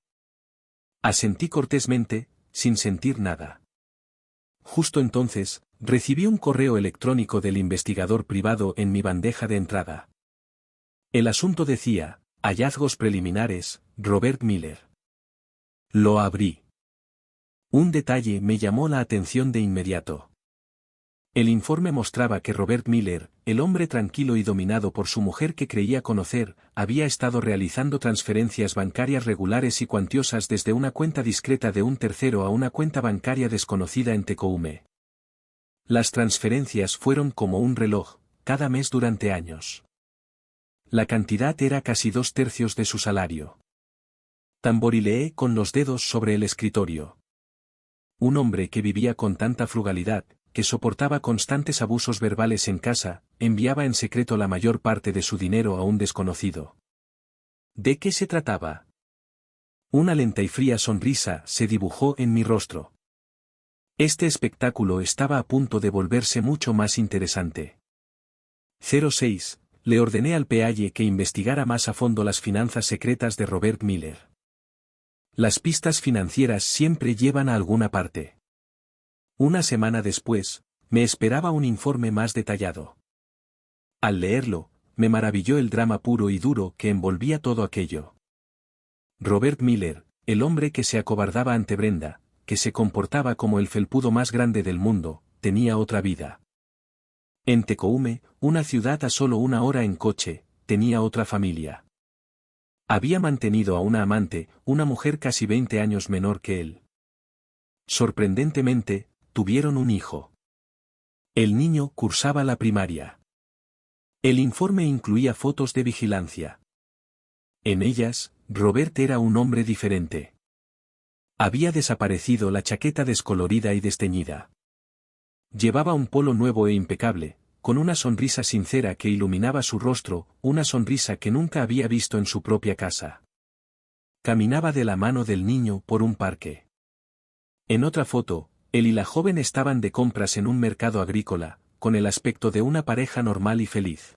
Asentí cortésmente, sin sentir nada. Justo entonces, recibí un correo electrónico del investigador privado en mi bandeja de entrada. El asunto decía, hallazgos preliminares, Robert Miller. Lo abrí. Un detalle me llamó la atención de inmediato. El informe mostraba que Robert Miller, el hombre tranquilo y dominado por su mujer que creía conocer, había estado realizando transferencias bancarias regulares y cuantiosas desde una cuenta discreta de un tercero a una cuenta bancaria desconocida en Tecoume. Las transferencias fueron como un reloj, cada mes durante años. La cantidad era casi 2/3 de su salario. Tamborileé con los dedos sobre el escritorio. Un hombre que vivía con tanta frugalidad, que soportaba constantes abusos verbales en casa, enviaba en secreto la mayor parte de su dinero a un desconocido. ¿De qué se trataba? Una lenta y fría sonrisa se dibujó en mi rostro. Este espectáculo estaba a punto de volverse mucho más interesante. 06. Le ordené al Pealle que investigara más a fondo las finanzas secretas de Robert Miller. Las pistas financieras siempre llevan a alguna parte. Una semana después, me esperaba un informe más detallado. Al leerlo, me maravilló el drama puro y duro que envolvía todo aquello. Robert Miller, el hombre que se acobardaba ante Brenda, que se comportaba como el felpudo más grande del mundo, tenía otra vida. En Tecoume, una ciudad a solo 1 hora en coche, tenía otra familia. Había mantenido a una amante, una mujer casi 20 años menor que él. Sorprendentemente, tuvieron un hijo. El niño cursaba la primaria. El informe incluía fotos de vigilancia. En ellas, Robert era un hombre diferente. Había desaparecido la chaqueta descolorida y desteñida. Llevaba un polo nuevo e impecable, con una sonrisa sincera que iluminaba su rostro, una sonrisa que nunca había visto en su propia casa. Caminaba de la mano del niño por un parque. En otra foto, él y la joven estaban de compras en un mercado agrícola, con el aspecto de una pareja normal y feliz.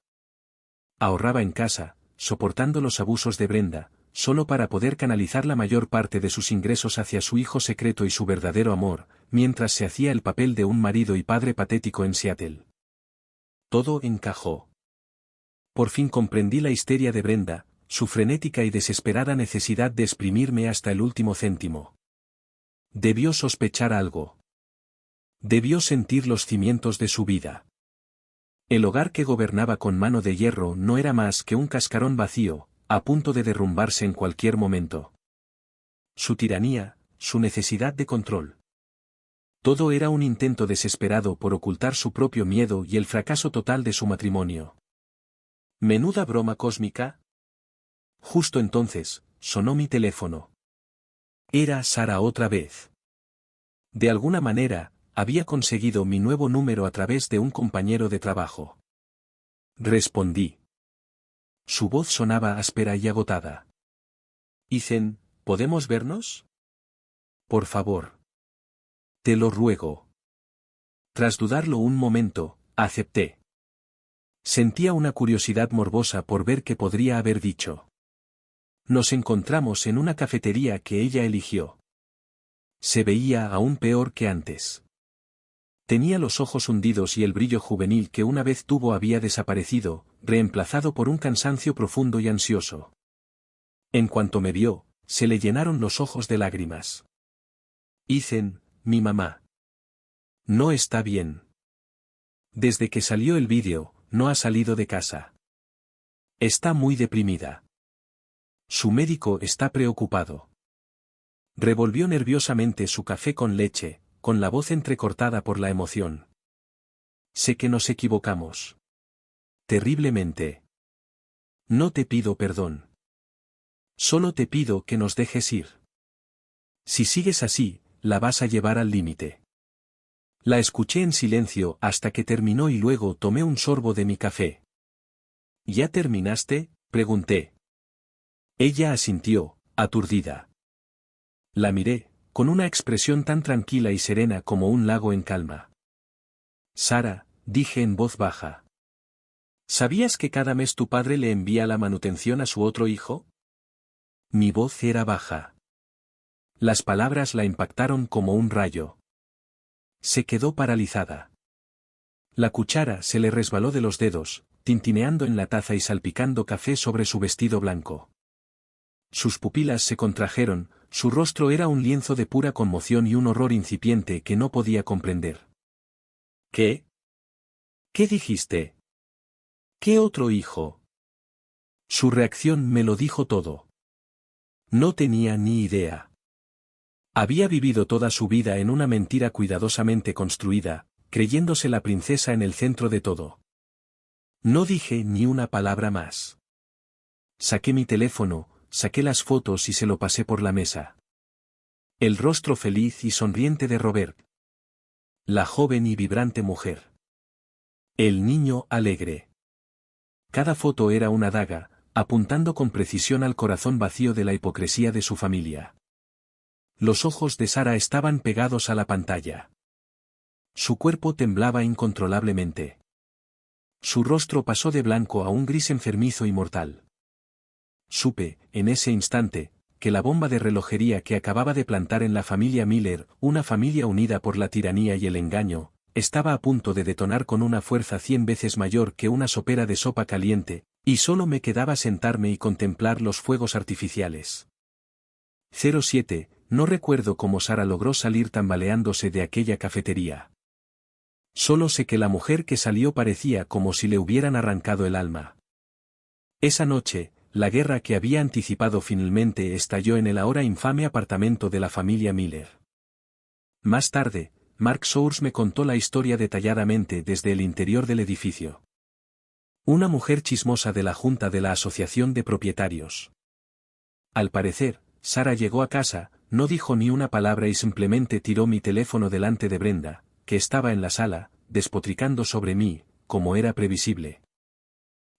Ahorraba en casa, soportando los abusos de Brenda, solo para poder canalizar la mayor parte de sus ingresos hacia su hijo secreto y su verdadero amor, mientras se hacía el papel de un marido y padre patético en Seattle. Todo encajó. Por fin comprendí la histeria de Brenda, su frenética y desesperada necesidad de exprimirme hasta el último céntimo. Debió sospechar algo. Debió sentir los cimientos de su vida. El hogar que gobernaba con mano de hierro no era más que un cascarón vacío, a punto de derrumbarse en cualquier momento. Su tiranía, su necesidad de control. Todo era un intento desesperado por ocultar su propio miedo y el fracaso total de su matrimonio. ¿Menuda broma cósmica? Justo entonces, sonó mi teléfono. Era Sara otra vez. De alguna manera, había conseguido mi nuevo número a través de un compañero de trabajo. Respondí. Su voz sonaba áspera y agotada. Ethan, ¿podemos vernos? Por favor. Te lo ruego. Tras dudarlo un momento, acepté. Sentía una curiosidad morbosa por ver qué podría haber dicho. Nos encontramos en una cafetería que ella eligió. Se veía aún peor que antes. Tenía los ojos hundidos y el brillo juvenil que una vez tuvo había desaparecido, reemplazado por un cansancio profundo y ansioso. En cuanto me vio, se le llenaron los ojos de lágrimas. Ethan, mi mamá. No está bien. Desde que salió el vídeo, no ha salido de casa. Está muy deprimida. Su médico está preocupado. Revolvió nerviosamente su café con leche, con la voz entrecortada por la emoción. Sé que nos equivocamos. Terriblemente. No te pido perdón. Solo te pido que nos dejes ir. Si sigues así, la vas a llevar al límite. La escuché en silencio hasta que terminó y luego tomé un sorbo de mi café. ¿Ya terminaste?, pregunté. Ella asintió, aturdida. La miré, con una expresión tan tranquila y serena como un lago en calma. Sara, dije en voz baja. ¿Sabías que cada mes tu padre le envía la manutención a su otro hijo? Mi voz era baja. Las palabras la impactaron como un rayo. Se quedó paralizada. La cuchara se le resbaló de los dedos, tintineando en la taza y salpicando café sobre su vestido blanco. Sus pupilas se contrajeron, su rostro era un lienzo de pura conmoción y un horror incipiente que no podía comprender. ¿Qué? ¿Qué dijiste? ¿Qué otro hijo? Su reacción me lo dijo todo. No tenía ni idea. Había vivido toda su vida en una mentira cuidadosamente construida, creyéndose la princesa en el centro de todo. No dije ni una palabra más. Saqué mi teléfono, saqué las fotos y se lo pasé por la mesa. El rostro feliz y sonriente de Robert. La joven y vibrante mujer. El niño alegre. Cada foto era una daga, apuntando con precisión al corazón vacío de la hipocresía de su familia. Los ojos de Sara estaban pegados a la pantalla. Su cuerpo temblaba incontrolablemente. Su rostro pasó de blanco a un gris enfermizo y mortal. Supe, en ese instante, que la bomba de relojería que acababa de plantar en la familia Miller, una familia unida por la tiranía y el engaño, estaba a punto de detonar con una fuerza 100 veces mayor que una sopera de sopa caliente, y solo me quedaba sentarme y contemplar los fuegos artificiales. 07. No recuerdo cómo Sara logró salir tambaleándose de aquella cafetería. Solo sé que la mujer que salió parecía como si le hubieran arrancado el alma. Esa noche, la guerra que había anticipado finalmente estalló en el ahora infame apartamento de la familia Miller. Más tarde, Mark Sours me contó la historia detalladamente desde el interior del edificio. Una mujer chismosa de la junta de la asociación de propietarios. Al parecer, Sara llegó a casa, no dijo ni una palabra y simplemente tiró mi teléfono delante de Brenda, que estaba en la sala, despotricando sobre mí, como era previsible.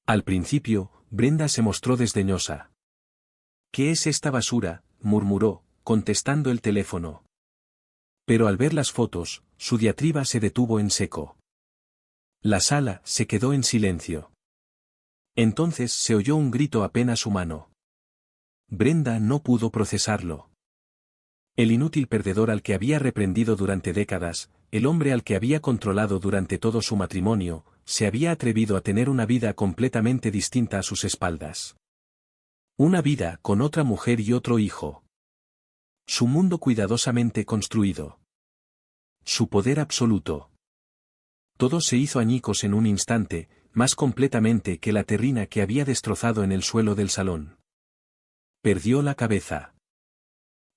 Al principio, Brenda se mostró desdeñosa. ¿Qué es esta basura?, murmuró, contestando el teléfono. Pero al ver las fotos, su diatriba se detuvo en seco. La sala se quedó en silencio. Entonces se oyó un grito apenas humano. Brenda no pudo procesarlo. El inútil perdedor al que había reprendido durante décadas, el hombre al que había controlado durante todo su matrimonio, se había atrevido a tener una vida completamente distinta a sus espaldas. Una vida con otra mujer y otro hijo. Su mundo cuidadosamente construido. Su poder absoluto. Todo se hizo añicos en un instante, más completamente que la terrina que había destrozado en el suelo del salón. Perdió la cabeza.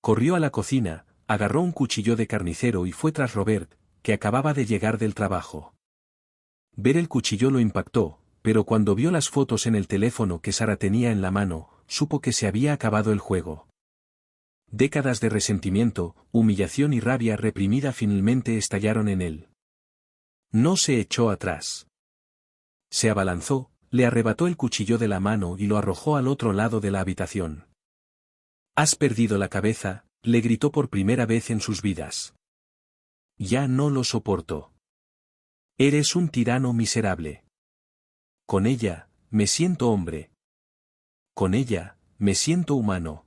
Corrió a la cocina, agarró un cuchillo de carnicero y fue tras Robert, que acababa de llegar del trabajo. Ver el cuchillo lo impactó, pero cuando vio las fotos en el teléfono que Sara tenía en la mano, supo que se había acabado el juego. Décadas de resentimiento, humillación y rabia reprimida finalmente estallaron en él. No se echó atrás. Se abalanzó, le arrebató el cuchillo de la mano y lo arrojó al otro lado de la habitación. «Has perdido la cabeza», le gritó por primera vez en sus vidas. «Ya no lo soporto. Eres un tirano miserable. Con ella, me siento hombre. Con ella, me siento humano».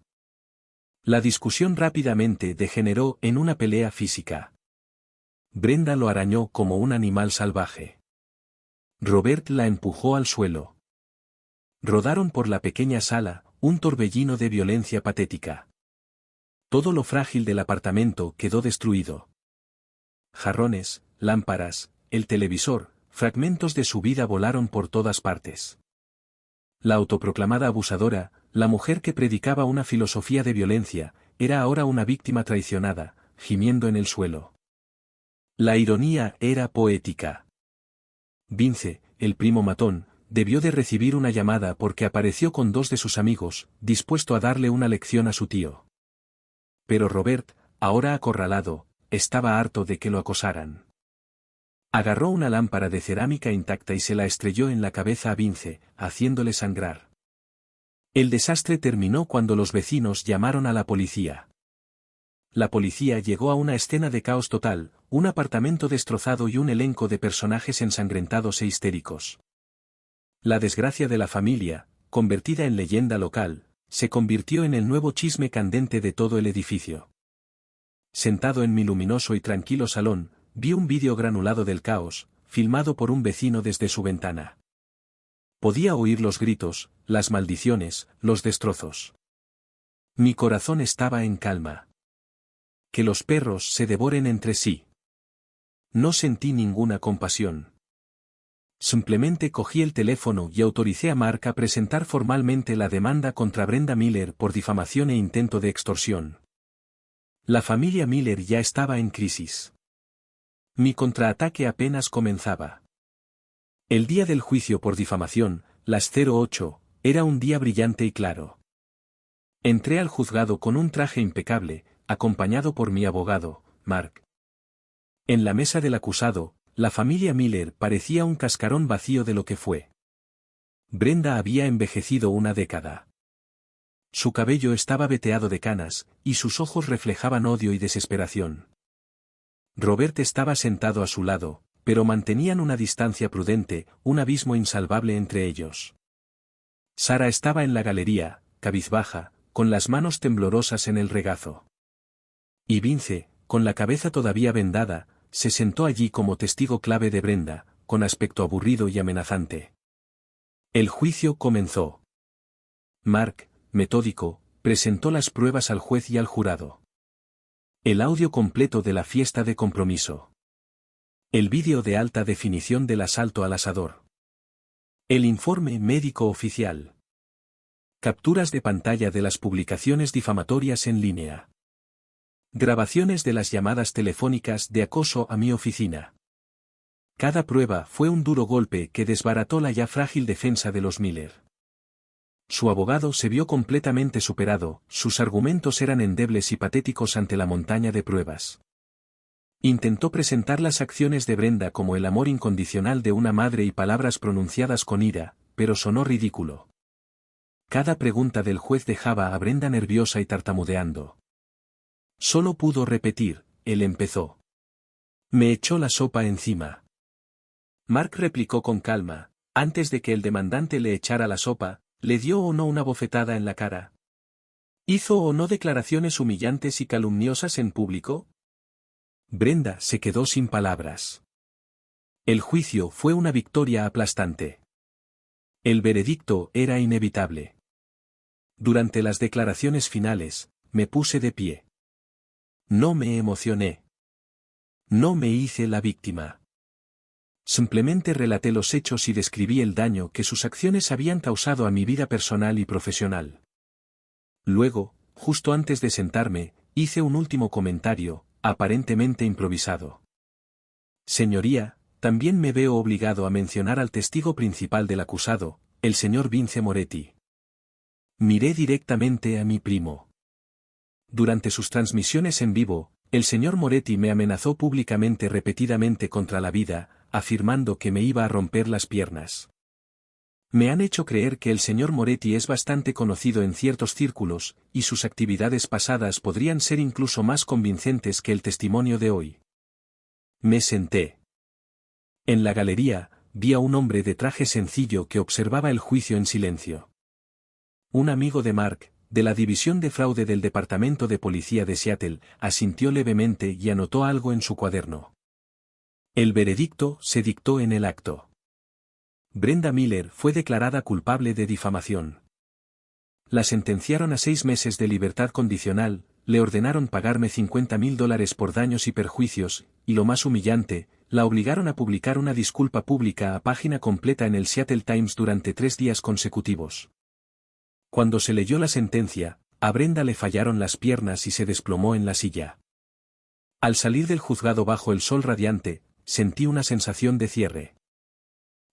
La discusión rápidamente degeneró en una pelea física. Brenda lo arañó como un animal salvaje. Robert la empujó al suelo. Rodaron por la pequeña sala, un torbellino de violencia patética. Todo lo frágil del apartamento quedó destruido. Jarrones, lámparas, el televisor, fragmentos de su vida volaron por todas partes. La autoproclamada abusadora, la mujer que predicaba una filosofía de violencia, era ahora una víctima traicionada, gimiendo en el suelo. La ironía era poética. Vince, el primo matón, debió de recibir una llamada porque apareció con dos de sus amigos, dispuesto a darle una lección a su tío. Pero Robert, ahora acorralado, estaba harto de que lo acosaran. Agarró una lámpara de cerámica intacta y se la estrelló en la cabeza a Vince, haciéndole sangrar. El desastre terminó cuando los vecinos llamaron a la policía. La policía llegó a una escena de caos total, un apartamento destrozado y un elenco de personajes ensangrentados e histéricos. La desgracia de la familia, convertida en leyenda local, se convirtió en el nuevo chisme candente de todo el edificio. Sentado en mi luminoso y tranquilo salón, vi un vídeo granulado del caos, filmado por un vecino desde su ventana. Podía oír los gritos, las maldiciones, los destrozos. Mi corazón estaba en calma. Que los perros se devoren entre sí. No sentí ninguna compasión. Simplemente cogí el teléfono y autoricé a Mark a presentar formalmente la demanda contra Brenda Miller por difamación e intento de extorsión. La familia Miller ya estaba en crisis. Mi contraataque apenas comenzaba. El día del juicio por difamación, las 08, era un día brillante y claro. Entré al juzgado con un traje impecable, acompañado por mi abogado, Mark. En la mesa del acusado, la familia Miller parecía un cascarón vacío de lo que fue. Brenda había envejecido una década. Su cabello estaba veteado de canas, y sus ojos reflejaban odio y desesperación. Robert estaba sentado a su lado, pero mantenían una distancia prudente, un abismo insalvable entre ellos. Sara estaba en la galería, cabizbaja, con las manos temblorosas en el regazo. Y Vince, con la cabeza todavía vendada, se sentó allí como testigo clave de Brenda, con aspecto aburrido y amenazante. El juicio comenzó. Mark, metódico, presentó las pruebas al juez y al jurado. El audio completo de la fiesta de compromiso. El vídeo de alta definición del asalto al asador. El informe médico oficial. Capturas de pantalla de las publicaciones difamatorias en línea. Grabaciones de las llamadas telefónicas de acoso a mi oficina. Cada prueba fue un duro golpe que desbarató la ya frágil defensa de los Miller. Su abogado se vio completamente superado, sus argumentos eran endebles y patéticos ante la montaña de pruebas. Intentó presentar las acciones de Brenda como el amor incondicional de una madre y palabras pronunciadas con ira, pero sonó ridículo. Cada pregunta del juez dejaba a Brenda nerviosa y tartamudeando. Solo pudo repetir, él empezó. Me echó la sopa encima. Mark replicó con calma, antes de que el demandante le echara la sopa, ¿le dio o no una bofetada en la cara? ¿Hizo o no declaraciones humillantes y calumniosas en público? Brenda se quedó sin palabras. El juicio fue una victoria aplastante. El veredicto era inevitable. Durante las declaraciones finales, me puse de pie. No me emocioné. No me hice la víctima. Simplemente relaté los hechos y describí el daño que sus acciones habían causado a mi vida personal y profesional. Luego, justo antes de sentarme, hice un último comentario, aparentemente improvisado. Señoría, también me veo obligado a mencionar al testigo principal del acusado, el señor Vince Moretti. Miré directamente a mi primo. Durante sus transmisiones en vivo, el señor Moretti me amenazó públicamente repetidamente contra la vida, afirmando que me iba a romper las piernas. Me han hecho creer que el señor Moretti es bastante conocido en ciertos círculos, y sus actividades pasadas podrían ser incluso más convincentes que el testimonio de hoy. Me senté. En la galería, vi a un hombre de traje sencillo que observaba el juicio en silencio. Un amigo de Mark, de la División de Fraude del Departamento de Policía de Seattle, asintió levemente y anotó algo en su cuaderno. El veredicto se dictó en el acto. Brenda Miller fue declarada culpable de difamación. La sentenciaron a 6 meses de libertad condicional, le ordenaron pagarme $50,000 por daños y perjuicios, y lo más humillante, la obligaron a publicar una disculpa pública a página completa en el Seattle Times durante 3 días consecutivos. Cuando se leyó la sentencia, a Brenda le fallaron las piernas y se desplomó en la silla. Al salir del juzgado bajo el sol radiante, sentí una sensación de cierre.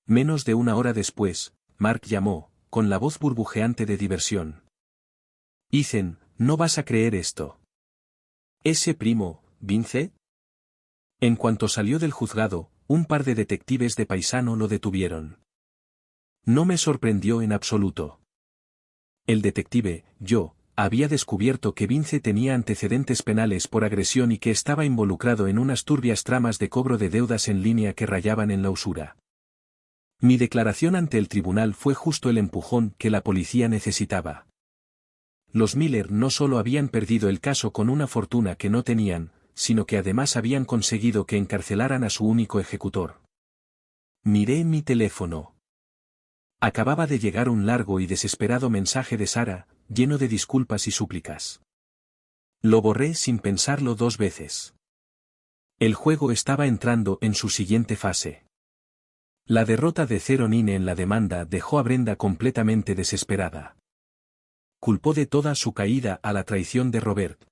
Menos de una hora después, Mark llamó, con la voz burbujeante de diversión. Ethan, no vas a creer esto. ¿Ese primo, Vince? En cuanto salió del juzgado, un par de detectives de paisano lo detuvieron. No me sorprendió en absoluto. El detective, yo, había descubierto que Vince tenía antecedentes penales por agresión y que estaba involucrado en unas turbias tramas de cobro de deudas en línea que rayaban en la usura. Mi declaración ante el tribunal fue justo el empujón que la policía necesitaba. Los Miller no solo habían perdido el caso con una fortuna que no tenían, sino que además habían conseguido que encarcelaran a su único ejecutor. Miré mi teléfono. Acababa de llegar un largo y desesperado mensaje de Sara, lleno de disculpas y súplicas. Lo borré sin pensarlo 2 veces. El juego estaba entrando en su siguiente fase. La derrota de Ceronine en la demanda dejó a Brenda completamente desesperada. Culpó de toda su caída a la traición de Robert.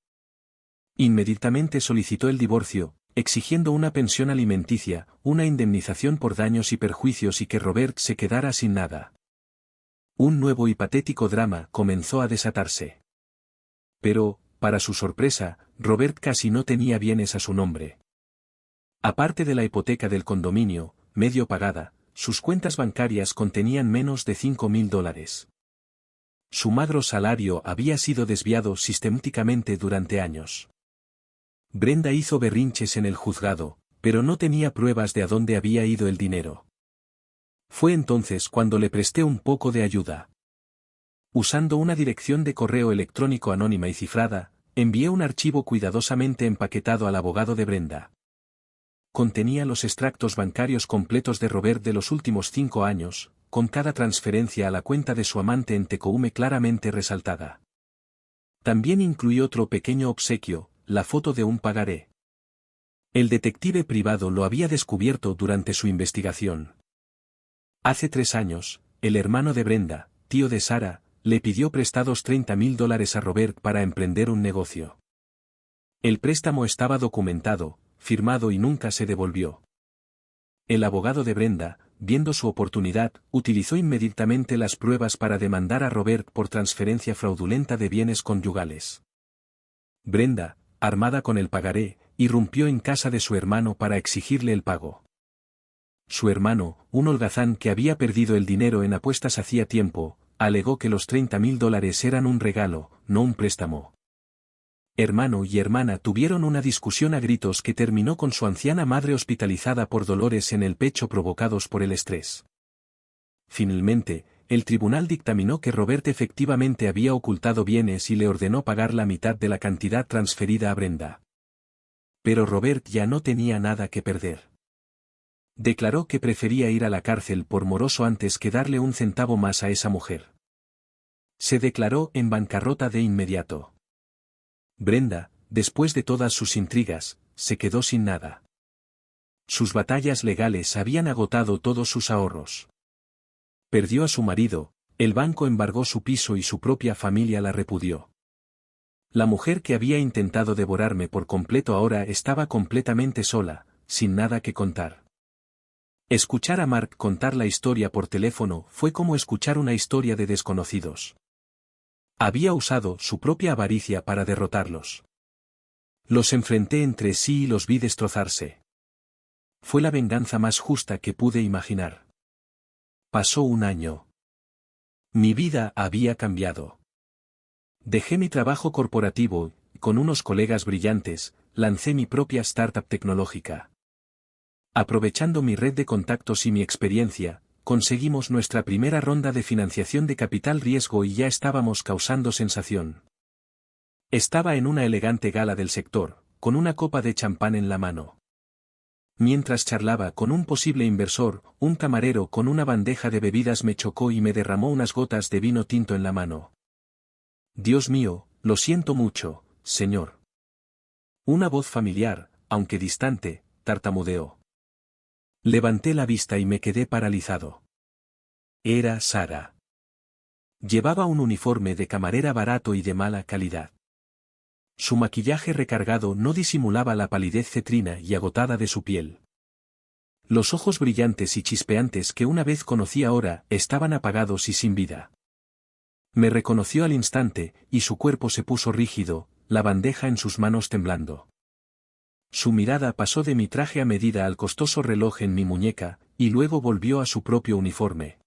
Inmediatamente solicitó el divorcio, exigiendo una pensión alimenticia, una indemnización por daños y perjuicios y que Robert se quedara sin nada. Un nuevo y patético drama comenzó a desatarse. Pero, para su sorpresa, Robert casi no tenía bienes a su nombre. Aparte de la hipoteca del condominio, medio pagada, sus cuentas bancarias contenían menos de $5.000. Su magro salario había sido desviado sistemáticamente durante años. Brenda hizo berrinches en el juzgado, pero no tenía pruebas de a dónde había ido el dinero. Fue entonces cuando le presté un poco de ayuda. Usando una dirección de correo electrónico anónima y cifrada, envié un archivo cuidadosamente empaquetado al abogado de Brenda. Contenía los extractos bancarios completos de Robert de los últimos 5 años, con cada transferencia a la cuenta de su amante en Tecoume claramente resaltada. También incluí otro pequeño obsequio, la foto de un pagaré. El detective privado lo había descubierto durante su investigación. Hace 3 años, el hermano de Brenda, tío de Sara, le pidió prestados $30.000 a Robert para emprender un negocio. El préstamo estaba documentado, firmado y nunca se devolvió. El abogado de Brenda, viendo su oportunidad, utilizó inmediatamente las pruebas para demandar a Robert por transferencia fraudulenta de bienes conyugales. Brenda, armada con el pagaré, irrumpió en casa de su hermano para exigirle el pago. Su hermano, un holgazán que había perdido el dinero en apuestas hacía tiempo, alegó que los $30.000 eran un regalo, no un préstamo. Hermano y hermana tuvieron una discusión a gritos que terminó con su anciana madre hospitalizada por dolores en el pecho provocados por el estrés. Finalmente, el tribunal dictaminó que Robert efectivamente había ocultado bienes y le ordenó pagar la mitad de la cantidad transferida a Brenda. Pero Robert ya no tenía nada que perder. Declaró que prefería ir a la cárcel por moroso antes que darle un centavo más a esa mujer. Se declaró en bancarrota de inmediato. Brenda, después de todas sus intrigas, se quedó sin nada. Sus batallas legales habían agotado todos sus ahorros. Perdió a su marido, el banco embargó su piso y su propia familia la repudió. La mujer que había intentado devorarme por completo ahora estaba completamente sola, sin nada que contar. Escuchar a Mark contar la historia por teléfono fue como escuchar una historia de desconocidos. Había usado su propia avaricia para derrotarlos. Los enfrenté entre sí y los vi destrozarse. Fue la venganza más justa que pude imaginar. Pasó un año. Mi vida había cambiado. Dejé mi trabajo corporativo, y con unos colegas brillantes, lancé mi propia startup tecnológica. Aprovechando mi red de contactos y mi experiencia, conseguimos nuestra primera ronda de financiación de capital riesgo y ya estábamos causando sensación. Estaba en una elegante gala del sector, con una copa de champán en la mano. Mientras charlaba con un posible inversor, un camarero con una bandeja de bebidas me chocó y me derramó unas gotas de vino tinto en la mano. Dios mío, lo siento mucho, señor. Una voz familiar, aunque distante, tartamudeó. Levanté la vista y me quedé paralizado. Era Sara. Llevaba un uniforme de camarera barato y de mala calidad. Su maquillaje recargado no disimulaba la palidez cetrina y agotada de su piel. Los ojos brillantes y chispeantes que una vez conocí ahora estaban apagados y sin vida. Me reconoció al instante, y su cuerpo se puso rígido, la bandeja en sus manos temblando. Su mirada pasó de mi traje a medida al costoso reloj en mi muñeca, y luego volvió a su propio uniforme.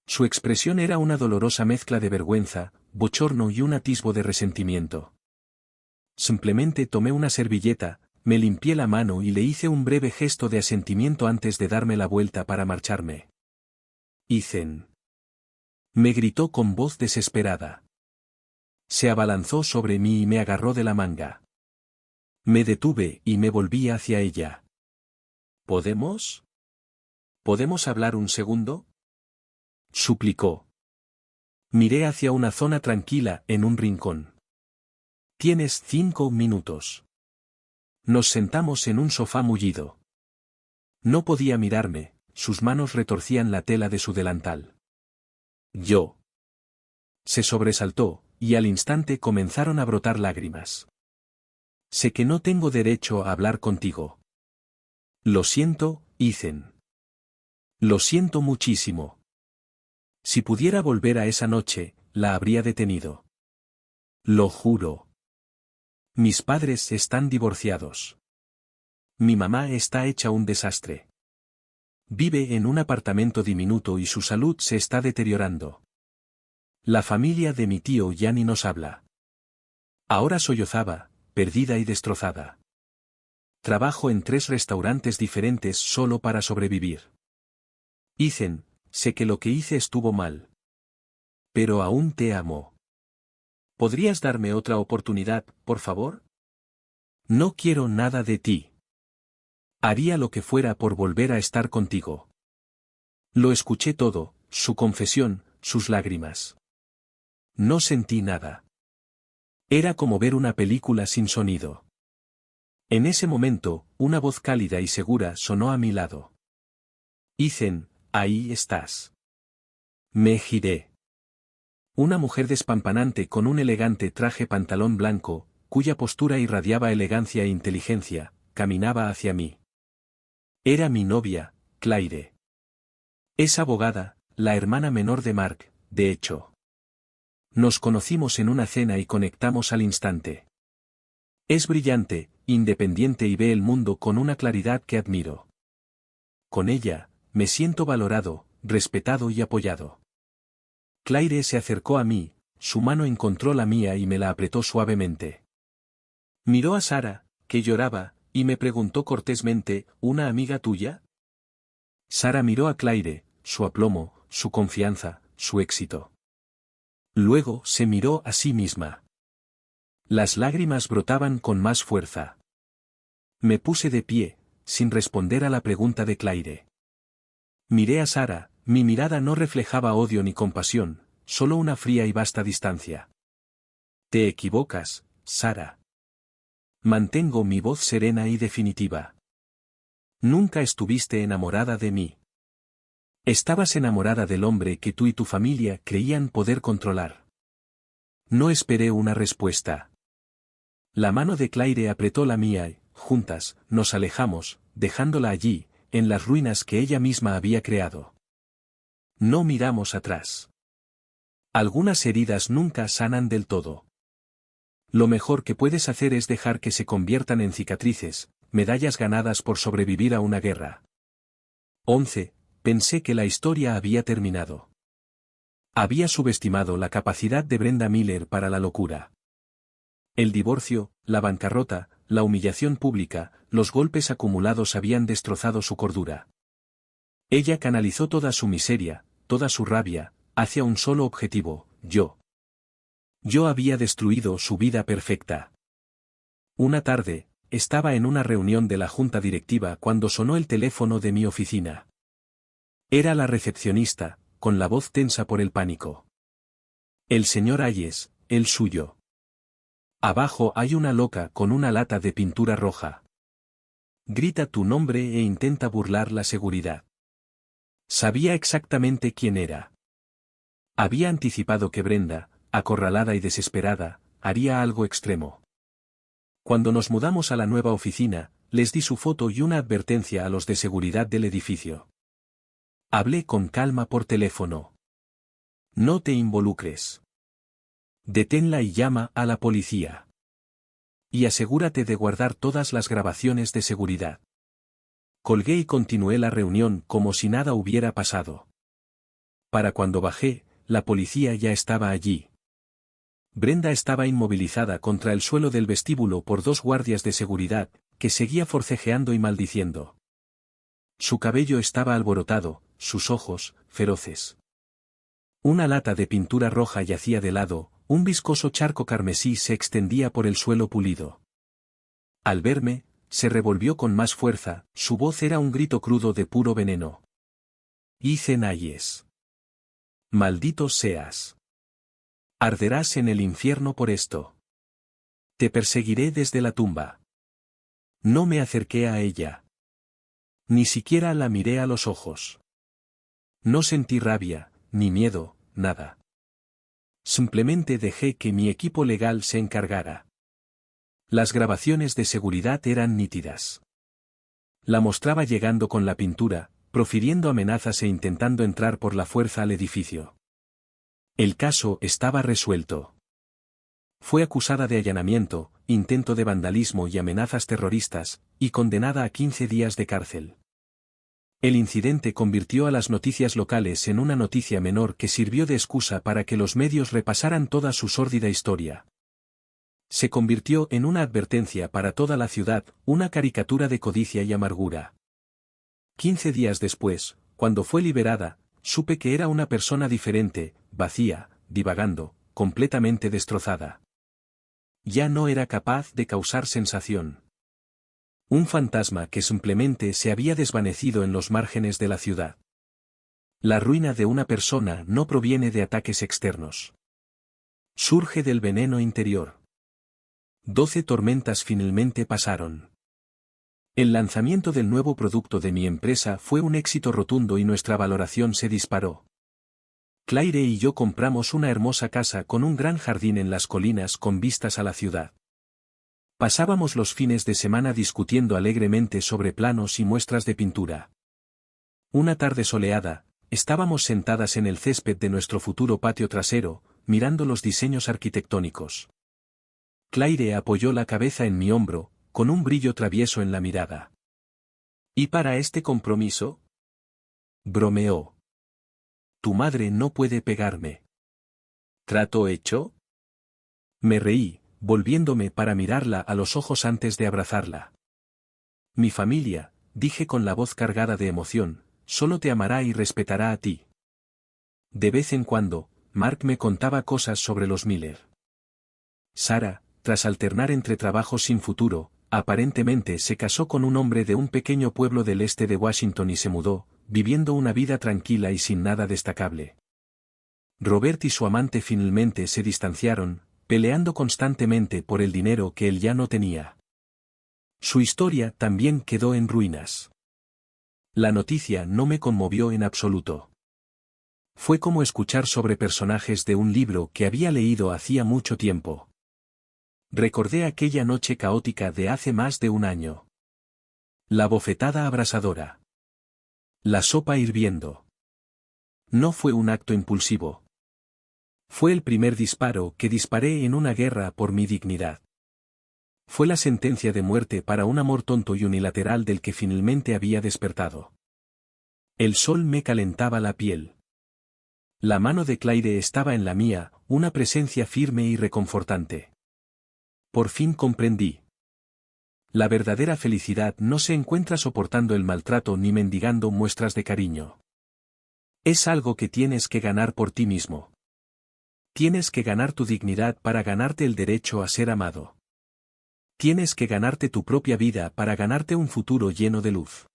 Su expresión era una dolorosa mezcla de vergüenza, bochorno y un atisbo de resentimiento. Simplemente tomé una servilleta, me limpié la mano y le hice un breve gesto de asentimiento antes de darme la vuelta para marcharme. Ethan. Me gritó con voz desesperada. Se abalanzó sobre mí y me agarró de la manga. Me detuve y me volví hacia ella. ¿Podemos? ¿Podemos hablar un segundo? Suplicó. Miré hacia una zona tranquila en un rincón. Tienes 5 minutos. Nos sentamos en un sofá mullido. No podía mirarme, sus manos retorcían la tela de su delantal. Yo. Se sobresaltó, y al instante comenzaron a brotar lágrimas. Sé que no tengo derecho a hablar contigo. Lo siento, Ethan. Lo siento muchísimo. Si pudiera volver a esa noche, la habría detenido. Lo juro. Mis padres están divorciados. Mi mamá está hecha un desastre. Vive en un apartamento diminuto y su salud se está deteriorando. La familia de mi tío ya ni nos habla. Ahora sollozaba, perdida y destrozada. Trabajo en 3 restaurantes diferentes solo para sobrevivir. Ethan, sé que lo que hice estuvo mal. Pero aún te amo. ¿Podrías darme otra oportunidad, por favor? No quiero nada de ti. Haría lo que fuera por volver a estar contigo. Lo escuché todo, su confesión, sus lágrimas. No sentí nada. Era como ver una película sin sonido. En ese momento, una voz cálida y segura sonó a mi lado. Ethan, ahí estás. Me giré. Una mujer despampanante con un elegante traje pantalón blanco, cuya postura irradiaba elegancia e inteligencia, caminaba hacia mí. Era mi novia, Claire. Es abogada, la hermana menor de Mark, de hecho. Nos conocimos en una cena y conectamos al instante. Es brillante, independiente y ve el mundo con una claridad que admiro. Con ella, me siento valorado, respetado y apoyado. Claire se acercó a mí, su mano encontró la mía y me la apretó suavemente. Miró a Sara, que lloraba, y me preguntó cortésmente, ¿una amiga tuya? Sara miró a Claire, su aplomo, su confianza, su éxito. Luego se miró a sí misma. Las lágrimas brotaban con más fuerza. Me puse de pie, sin responder a la pregunta de Claire. Miré a Sara, mi mirada no reflejaba odio ni compasión, solo una fría y vasta distancia. Te equivocas, Sara. Mantengo mi voz serena y definitiva. Nunca estuviste enamorada de mí. Estabas enamorada del hombre que tú y tu familia creían poder controlar. No esperé una respuesta. La mano de Claire apretó la mía y, juntas, nos alejamos, dejándola allí, en las ruinas que ella misma había creado. No miramos atrás. Algunas heridas nunca sanan del todo. Lo mejor que puedes hacer es dejar que se conviertan en cicatrices, medallas ganadas por sobrevivir a una guerra. 11. Pensé que la historia había terminado. Había subestimado la capacidad de Brenda Miller para la locura. El divorcio, la bancarrota, la humillación pública, los golpes acumulados habían destrozado su cordura. Ella canalizó toda su miseria, toda su rabia, hacia un solo objetivo, yo. Yo había destruido su vida perfecta. Una tarde, estaba en una reunión de la junta directiva cuando sonó el teléfono de mi oficina. Era la recepcionista, con la voz tensa por el pánico. El señor Hayes, el suyo. Abajo hay una loca con una lata de pintura roja. Grita tu nombre e intenta burlar la seguridad. Sabía exactamente quién era. Había anticipado que Brenda, acorralada y desesperada, haría algo extremo. Cuando nos mudamos a la nueva oficina, les di su foto y una advertencia a los de seguridad del edificio. Hablé con calma por teléfono. No te involucres. Deténla y llama a la policía. Y asegúrate de guardar todas las grabaciones de seguridad. Colgué y continué la reunión como si nada hubiera pasado. Para cuando bajé, la policía ya estaba allí. Brenda estaba inmovilizada contra el suelo del vestíbulo por 2 guardias de seguridad, que seguía forcejeando y maldiciendo. Su cabello estaba alborotado, sus ojos, feroces. Una lata de pintura roja yacía de lado, un viscoso charco carmesí se extendía por el suelo pulido. Al verme, se revolvió con más fuerza, su voz era un grito crudo de puro veneno. Hice Nayes. Maldito seas. Arderás en el infierno por esto. Te perseguiré desde la tumba. No me acerqué a ella. Ni siquiera la miré a los ojos. No sentí rabia, ni miedo, nada. Simplemente dejé que mi equipo legal se encargara. Las grabaciones de seguridad eran nítidas. La mostraba llegando con la pintura, profiriendo amenazas e intentando entrar por la fuerza al edificio. El caso estaba resuelto. Fue acusada de allanamiento, intento de vandalismo y amenazas terroristas, y condenada a 15 días de cárcel. El incidente convirtió a las noticias locales en una noticia menor que sirvió de excusa para que los medios repasaran toda su sórdida historia. Se convirtió en una advertencia para toda la ciudad, una caricatura de codicia y amargura. 15 días después, cuando fue liberada, supe que era una persona diferente, vacía, divagando, completamente destrozada. Ya no era capaz de causar sensación. Un fantasma que simplemente se había desvanecido en los márgenes de la ciudad. La ruina de una persona no proviene de ataques externos. Surge del veneno interior. 12 tormentas finalmente pasaron. El lanzamiento del nuevo producto de mi empresa fue un éxito rotundo y nuestra valoración se disparó. Claire y yo compramos una hermosa casa con un gran jardín en las colinas con vistas a la ciudad. Pasábamos los fines de semana discutiendo alegremente sobre planos y muestras de pintura. Una tarde soleada, estábamos sentadas en el césped de nuestro futuro patio trasero, mirando los diseños arquitectónicos. Claire apoyó la cabeza en mi hombro, con un brillo travieso en la mirada. ¿Y para este compromiso? Bromeó. Tu madre no puede pegarme. ¿Trato hecho? Me reí, volviéndome para mirarla a los ojos antes de abrazarla. Mi familia, dije con la voz cargada de emoción, solo te amará y respetará a ti. De vez en cuando, Mark me contaba cosas sobre los Miller. Sara, tras alternar entre trabajos sin futuro, aparentemente se casó con un hombre de un pequeño pueblo del este de Washington y se mudó, viviendo una vida tranquila y sin nada destacable. Robert y su amante finalmente se distanciaron, peleando constantemente por el dinero que él ya no tenía. Su historia también quedó en ruinas. La noticia no me conmovió en absoluto. Fue como escuchar sobre personajes de un libro que había leído hacía mucho tiempo. Recordé aquella noche caótica de hace más de un año. La bofetada abrasadora. La sopa hirviendo. No fue un acto impulsivo. Fue el primer disparo que disparé en una guerra por mi dignidad. Fue la sentencia de muerte para un amor tonto y unilateral del que finalmente había despertado. El sol me calentaba la piel. La mano de Claire estaba en la mía, una presencia firme y reconfortante. Por fin comprendí. La verdadera felicidad no se encuentra soportando el maltrato ni mendigando muestras de cariño. Es algo que tienes que ganar por ti mismo. Tienes que ganar tu dignidad para ganarte el derecho a ser amado. Tienes que ganarte tu propia vida para ganarte un futuro lleno de luz.